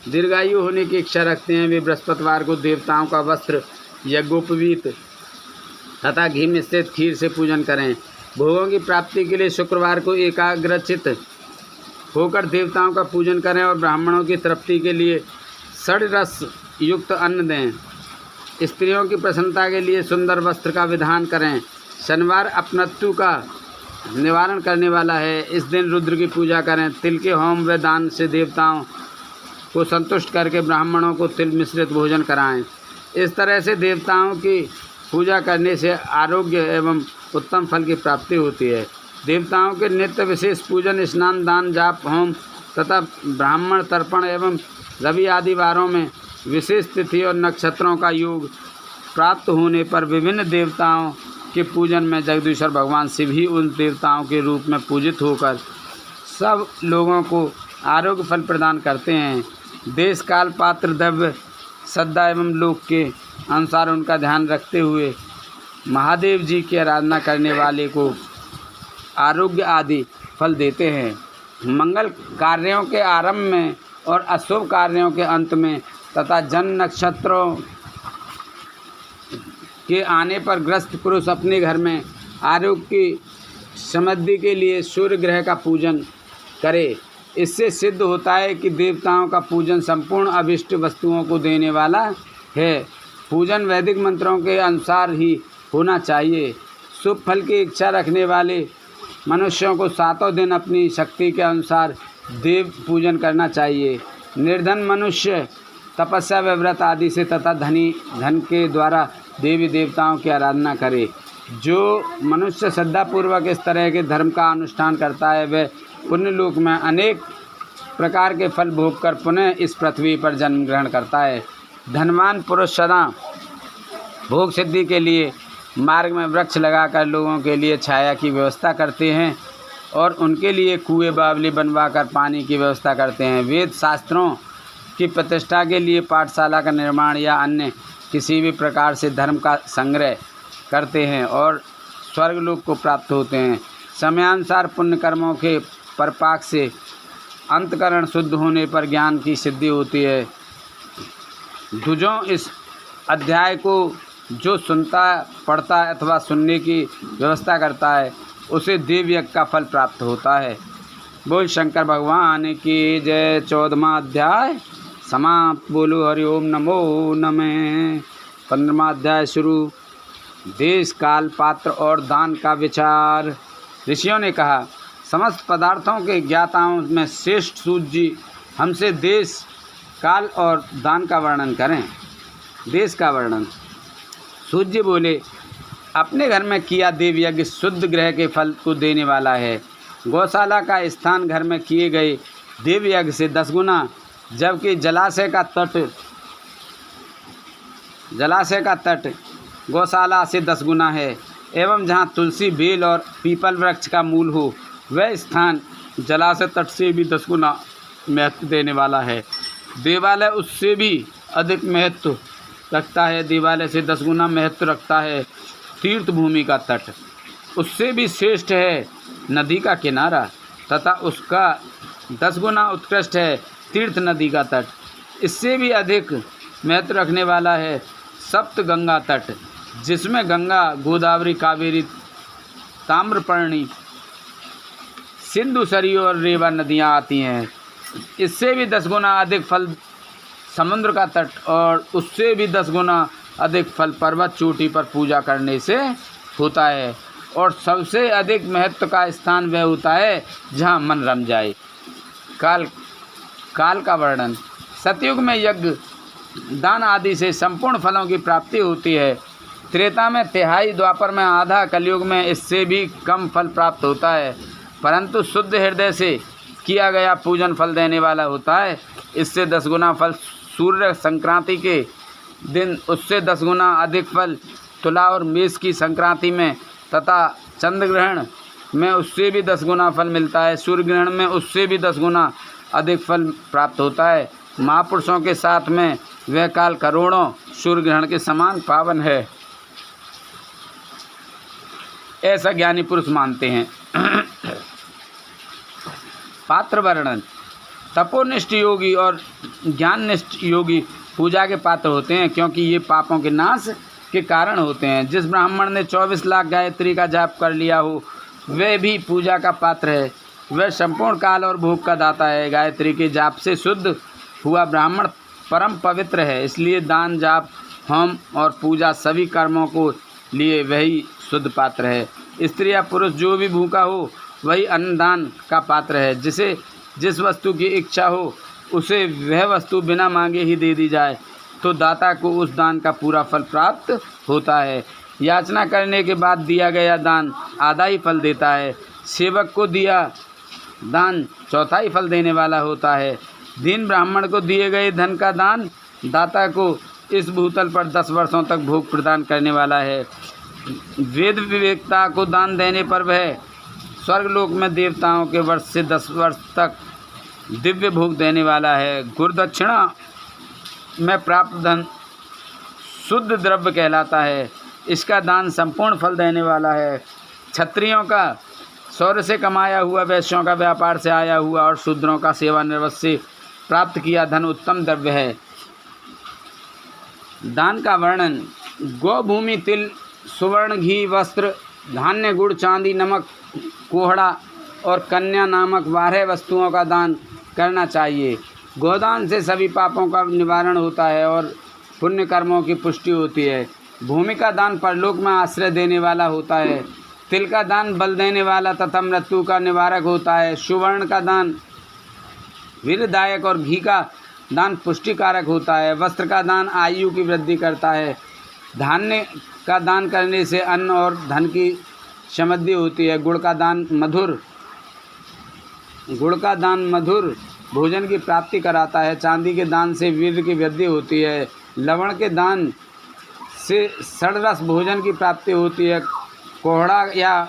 दीर्घायु होने की इच्छा रखते हैं वे बृहस्पतिवार को देवताओं का वस्त्र, यज्ञोपवीत तथा घी मिश्रित खीर से पूजन करें। भोगों की प्राप्ति के लिए शुक्रवार को एकाग्रचित होकर देवताओं का पूजन करें और ब्राह्मणों की तृप्ति के लिए षड्रस युक्त अन्न दें। स्त्रियों की प्रसन्नता के लिए सुंदर वस्त्र का विधान करें। शनिवार अपनत्व का निवारण करने वाला है। इस दिन रुद्र की पूजा करें। तिल के होम व दान से देवताओं को संतुष्ट करके ब्राह्मणों को तिल मिश्रित भोजन कराएं। इस तरह से देवताओं की पूजा करने से आरोग्य एवं उत्तम फल की प्राप्ति होती है। देवताओं के नित्य विशेष पूजन, स्नान, दान, जाप, होम तथा ब्राह्मण तर्पण एवं रवि आदि वारों में विशेष तिथि और नक्षत्रों का योग प्राप्त होने पर विभिन्न देवताओं के पूजन में जगदीश्वर भगवान शिव ही उन देवताओं के रूप में पूजित होकर सब लोगों को आरोग्य फल प्रदान करते हैं। देश काल, पात्र, द्रव्य, श्रद्धा एवं लोक के अनुसार उनका ध्यान रखते हुए महादेव जी की आराधना करने वाले को आरोग्य आदि फल देते हैं। मंगल कार्यों के आरंभ में और अशुभ कार्यों के अंत में तथा जन्म नक्षत्रों के आने पर ग्रस्त पुरुष अपने घर में आरोग्य की समृद्धि के लिए सूर्य ग्रह का पूजन करे। इससे सिद्ध होता है कि देवताओं का पूजन संपूर्ण अभिष्ट वस्तुओं को देने वाला है। पूजन वैदिक मंत्रों के अनुसार ही होना चाहिए। शुभ फल की इच्छा रखने वाले मनुष्यों को 7 दिन अपनी शक्ति के अनुसार देव पूजन करना चाहिए। निर्धन मनुष्य तपस्या व व्रत आदि से तथा धनी धन के द्वारा देवी देवताओं की आराधना करे। जो मनुष्य श्रद्धापूर्वक इस तरह के धर्म का अनुष्ठान करता है वह पुण्यलोक में अनेक प्रकार के फल भोग कर पुनः इस पृथ्वी पर जन्म ग्रहण करता है। धनवान पुरुष सदा भोग सिद्धि के लिए मार्ग में वृक्ष लगाकर लोगों के लिए छाया की व्यवस्था करते हैं और उनके लिए कुएं बावली बनवाकर पानी की व्यवस्था करते हैं। वेद शास्त्रों की प्रतिष्ठा के लिए पाठशाला का निर्माण या अन्य किसी भी प्रकार से धर्म का संग्रह करते हैं और स्वर्गलोक को प्राप्त होते हैं। समयानुसार पुण्य कर्मों के परपाक से अंतकरण शुद्ध होने पर ज्ञान की सिद्धि होती है। दुजों इस अध्याय को जो सुनता पढ़ता है अथवा सुनने की व्यवस्था करता है उसे देव यज्ञ का फल प्राप्त होता है। बोल शंकर भगवान की जय। 14वां अध्याय समाप्त। बोलो हरि ओम नमो नमः। 15वां अध्याय शुरू। देश काल पात्र और दान का विचार। ऋषियों ने कहा, समस्त पदार्थों के ज्ञाताओं में श्रेष्ठ सूत जी हमसे देश काल और दान का वर्णन करें। देश का वर्णन। सूत जी बोले, अपने घर में किया देव यज्ञ शुद्ध ग्रह के फल को देने वाला है। गौशाला का स्थान घर में किए गए देव यज्ञ से 10 गुना, जबकि जलाशय का तट गौशाला से 10 गुना है। एवं जहाँ तुलसी बेल और पीपल वृक्ष का मूल हो वह स्थान जलाशय तट से भी 10 गुना महत्व देने वाला है। देवालय उससे भी अधिक महत्व रखता है। देवालय से 10 गुना महत्व रखता है तीर्थ भूमि का तट। उससे भी श्रेष्ठ है नदी का किनारा तथा उसका 10 गुना उत्कृष्ट है तीर्थ नदी का तट। इससे भी अधिक महत्व रखने वाला है सप्त गंगा तट, जिसमें गंगा, गोदावरी, कावेरी, ताम्रपर्णी, सिंधु, सरयू और रेवा नदियाँ आती हैं। इससे भी 10 गुना अधिक फल समुद्र का तट और उससे भी 10 गुना अधिक फल पर्वत चोटी पर पूजा करने से होता है। और सबसे अधिक महत्व का स्थान वह होता है जहाँ मन रम जाए। काल का वर्णन। सतयुग में यज्ञ, दान आदि से संपूर्ण फलों की प्राप्ति होती है। त्रेता में तिहाई, द्वापर में आधा, कलयुग में इससे भी कम फल प्राप्त होता है, परंतु शुद्ध हृदय से किया गया पूजन फल देने वाला होता है। इससे 10 गुना फल सूर्य संक्रांति के दिन, उससे 10 गुना अधिक फल तुला और मेष की संक्रांति में तथा चंद्र ग्रहण में उससे भी 10 गुना फल मिलता है। सूर्य ग्रहण में उससे भी 10 गुना अधिक फल प्राप्त होता है। महापुरुषों के साथ में वह काल करोड़ों सूर्य ग्रहण के समान पावन है, ऐसा ज्ञानी पुरुष मानते हैं। पात्र वर्णन। तपोनिष्ठ योगी और ज्ञाननिष्ठ योगी पूजा के पात्र होते हैं, क्योंकि ये पापों के नाश के कारण होते हैं। जिस ब्राह्मण ने 24 लाख गायत्री का जाप कर लिया हो वह भी पूजा का पात्र है। वह संपूर्ण काल और भोग का दाता है। गायत्री के जाप से शुद्ध हुआ ब्राह्मण परम पवित्र है, इसलिए दान, जाप, होम और पूजा सभी कर्मों को लिए वही शुद्ध पात्र है। स्त्री या पुरुष जो भी भूखा हो वही अन्नदान का पात्र है। जिसे जिस वस्तु की इच्छा हो उसे वह वस्तु बिना मांगे ही दे दी जाए तो दाता को उस दान का पूरा फल प्राप्त होता है। याचना करने के बाद दिया गया दान आधा ही फल देता है। सेवक को दिया दान चौथाई फल देने वाला होता है। दीन ब्राह्मण को दिए गए धन का दान दाता को इस भूतल पर 10 वर्षों तक भोग प्रदान करने वाला है। वेद विवेकता को दान देने पर वह स्वर्गलोक में देवताओं के वर्ष से 10 वर्ष तक दिव्य भोग देने वाला है। गुरुदक्षिणा में प्राप्त धन शुद्ध द्रव्य कहलाता है। इसका दान संपूर्ण फल देने वाला है। क्षत्रियों का शौर्य से कमाया हुआ, वैश्यों का व्यापार से आया हुआ और शूद्रों का सेवानिवृत्त से प्राप्त किया धन उत्तम द्रव्य है। दान का वर्णन। गौ, भूमि, तिल, सुवर्ण, घी, वस्त्र, धान्य, गुड़, चांदी, नमक, कोहड़ा, और कन्या नामक 12 वस्तुओं का दान करना चाहिए। गोदान से सभी पापों का निवारण होता है और पुण्य कर्मों की पुष्टि होती है। भूमि का दान परलोक में आश्रय देने वाला होता है। तिल का दान बल देने वाला तथा मृत्यु का निवारक होता है। सुवर्ण का दान वीरदायक और घी का दान पुष्टिकारक होता है। वस्त्र का दान आयु की वृद्धि करता है। धान्य का दान करने से अन्न और धन की समृद्धि होती है। गुड़ का दान मधुर भोजन की प्राप्ति कराता है। चांदी के दान से वीर्य की वृद्धि होती है। लवण के दान से षडरस भोजन की प्राप्ति होती है। कोहड़ा या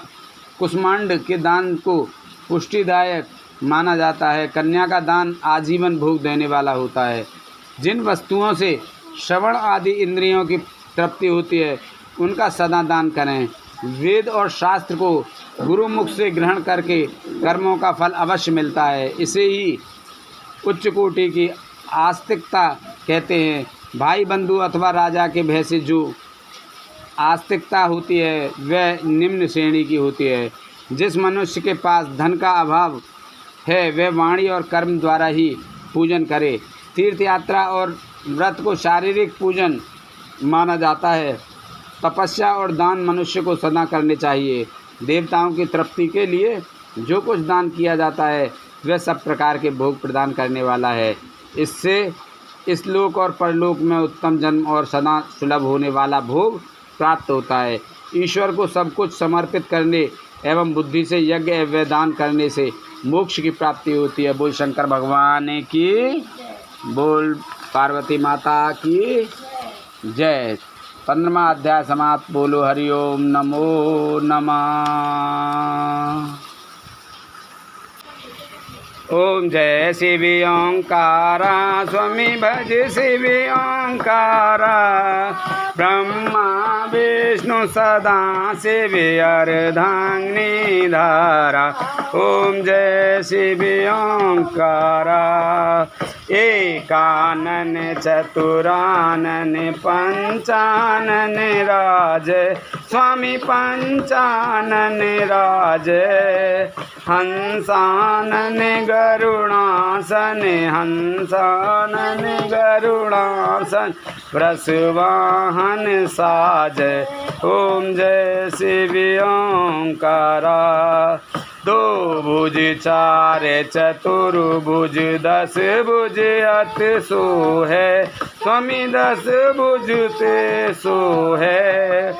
कुष्मांड के दान को पुष्टिदायक माना जाता है। कन्या का दान आजीवन भोग देने वाला होता है। जिन वस्तुओं से श्रवण आदि इंद्रियों की तृप्ति होती है उनका सदा दान करें। वेद और शास्त्र को गुरुमुख से ग्रहण करके कर्मों का फल अवश्य मिलता है। इसे ही उच्च कोटि की आस्तिकता कहते हैं। भाई बंधु अथवा राजा के भय से जो आस्तिकता होती है वह निम्न श्रेणी की होती है। जिस मनुष्य के पास धन का अभाव है वह वाणी और कर्म द्वारा ही पूजन करे। तीर्थ यात्रा और व्रत को शारीरिक पूजन माना जाता है। तपस्या और दान मनुष्य को सदा करने चाहिए। देवताओं की तृप्ति के लिए जो कुछ दान किया जाता है वह सब प्रकार के भोग प्रदान करने वाला है। इससे इस लोक और परलोक में उत्तम जन्म और सदा सुलभ होने वाला भोग प्राप्त होता है। ईश्वर को सब कुछ समर्पित करने एवं बुद्धि से यज्ञ एवं दान करने से मोक्ष की प्राप्ति होती है। बोल शंकर भगवान की, बोल पार्वती माता की जय। 15वां अध्याय समाप्त। बोलो हरि ओम नमो नमः। ओम जय शिव ओंकारा स्वामी भज शिव ओंकारा। ब्रह्मा विष्णु सदा शिव अर्धांगिनी धारा। ओम जय शिव ओंकारा। एकानन चतुरानन पंचानन राज स्वामी पंचानन राज। हंसानन गरुणासन हंसानन गरुणासन वृषवाहन साज। ओम जय शिव ओंकारा। 2 भुज 4 चतुर्भुज 10 भुज अत सो है स्वामी 10 भुज ते सो है।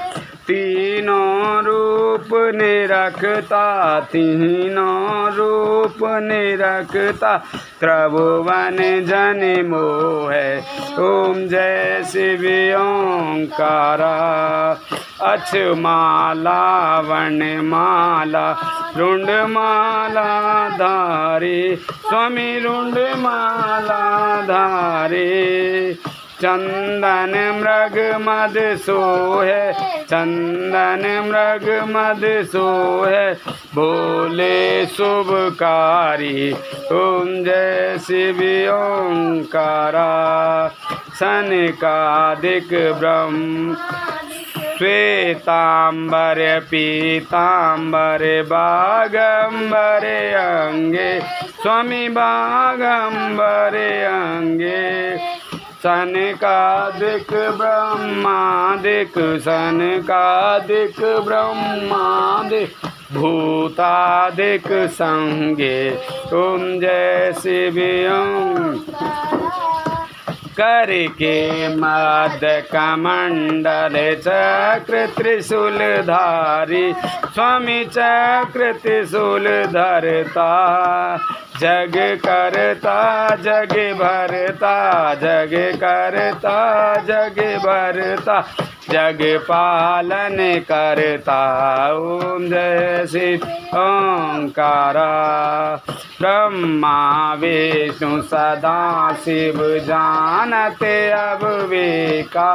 तीनों रूप निरखता तीनों रूप निरखता त्रिभुवन जन मोह। ओम जय शिव ओंकारा। अक्षमाला वनमाला रुंडमाला धारी स्वामी रुंडमाला धारी। चंदन मृग मद सोहे चंदन मृग मद सोहे भोले शुभकारी। ओम जय शिव ओंकारा। सनकादिक ब्रह्म श्वेतांबर पीतांबर बागंबर अंगे स्वामी बागंबर अंगे। सनकादिक ब्रह्मादिक सनकादिक ब्रह्मादिक भूतादिक संगे। ओम जय शिव करके मध्य कमंडल चक्र त्रिशूलधारी स्वामी चक्र त्रिशूल धरता। जग करता जग भरता जग करता जग भरता जग पालन करता। ओम जय शिव ओंकारा। ब्रह्मा विष्णु सदा शिव जानते अब वेका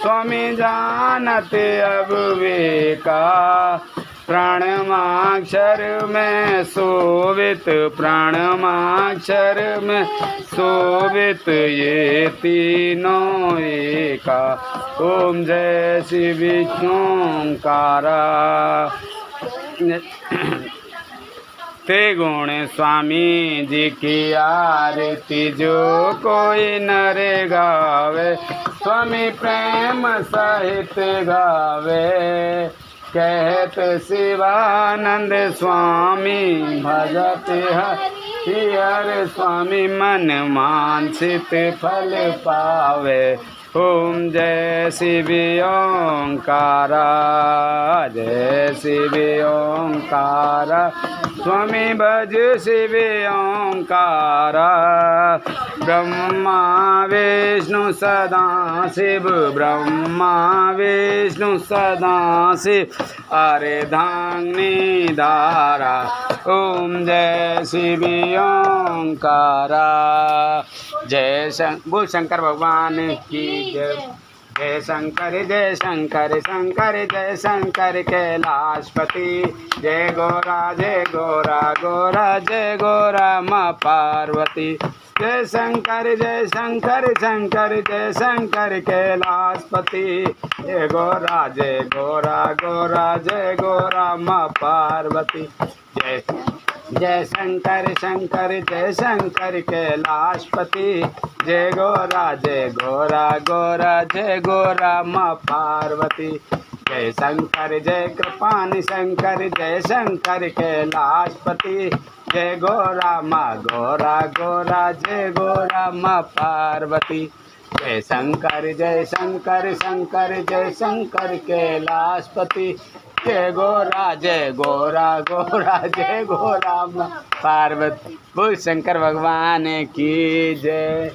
स्वामी जानते अब वेका। प्रणमाक्षर में शोभित प्रणमाक्षर में शोभित ये तीनों एका। ओम जय शिव ओंकारा। ते गुण स्वामी जी की आरती जो कोई नर गावे, स्वामी प्रेम सहित गावे। कहत शिवानंद स्वामी भजत हरिहर स्वामी, मन मानसित फल पावे। ओम जय शिव ओंकारा, जय शिव ओंकारा, स्वामी भज शिव ओंकारा। ब्रह्मा विष्णु सदा शिव, ब्रह्मा विष्णु सदा शिव, अर्धांगिनी धारा। ओम जय शिव ओंकारा। बोल शंकर भगवान की जय। जय शंकर शंकर जय शंकर कैलाशपति। जय गोरा गोरा जय गोरा माँ पार्वती। जय शंकर शंकर जय शंकर कैलाशपति। जय गोरा जय गोरा माँ पार्वती। जय शंकर जय शंकर कैलाशपति। जय गोरा जय गोरा माँ पार्वती। जय शंकर जय कृपानि शंकर जय शंकर कैलाशपति। जय गोरा जय गोरा माँ पार्वती। जय शंकर जय शंकर कैलाशपति। जय गोरा जय गोरा माँ पार्वती। बोल शंकर भगवान की जय।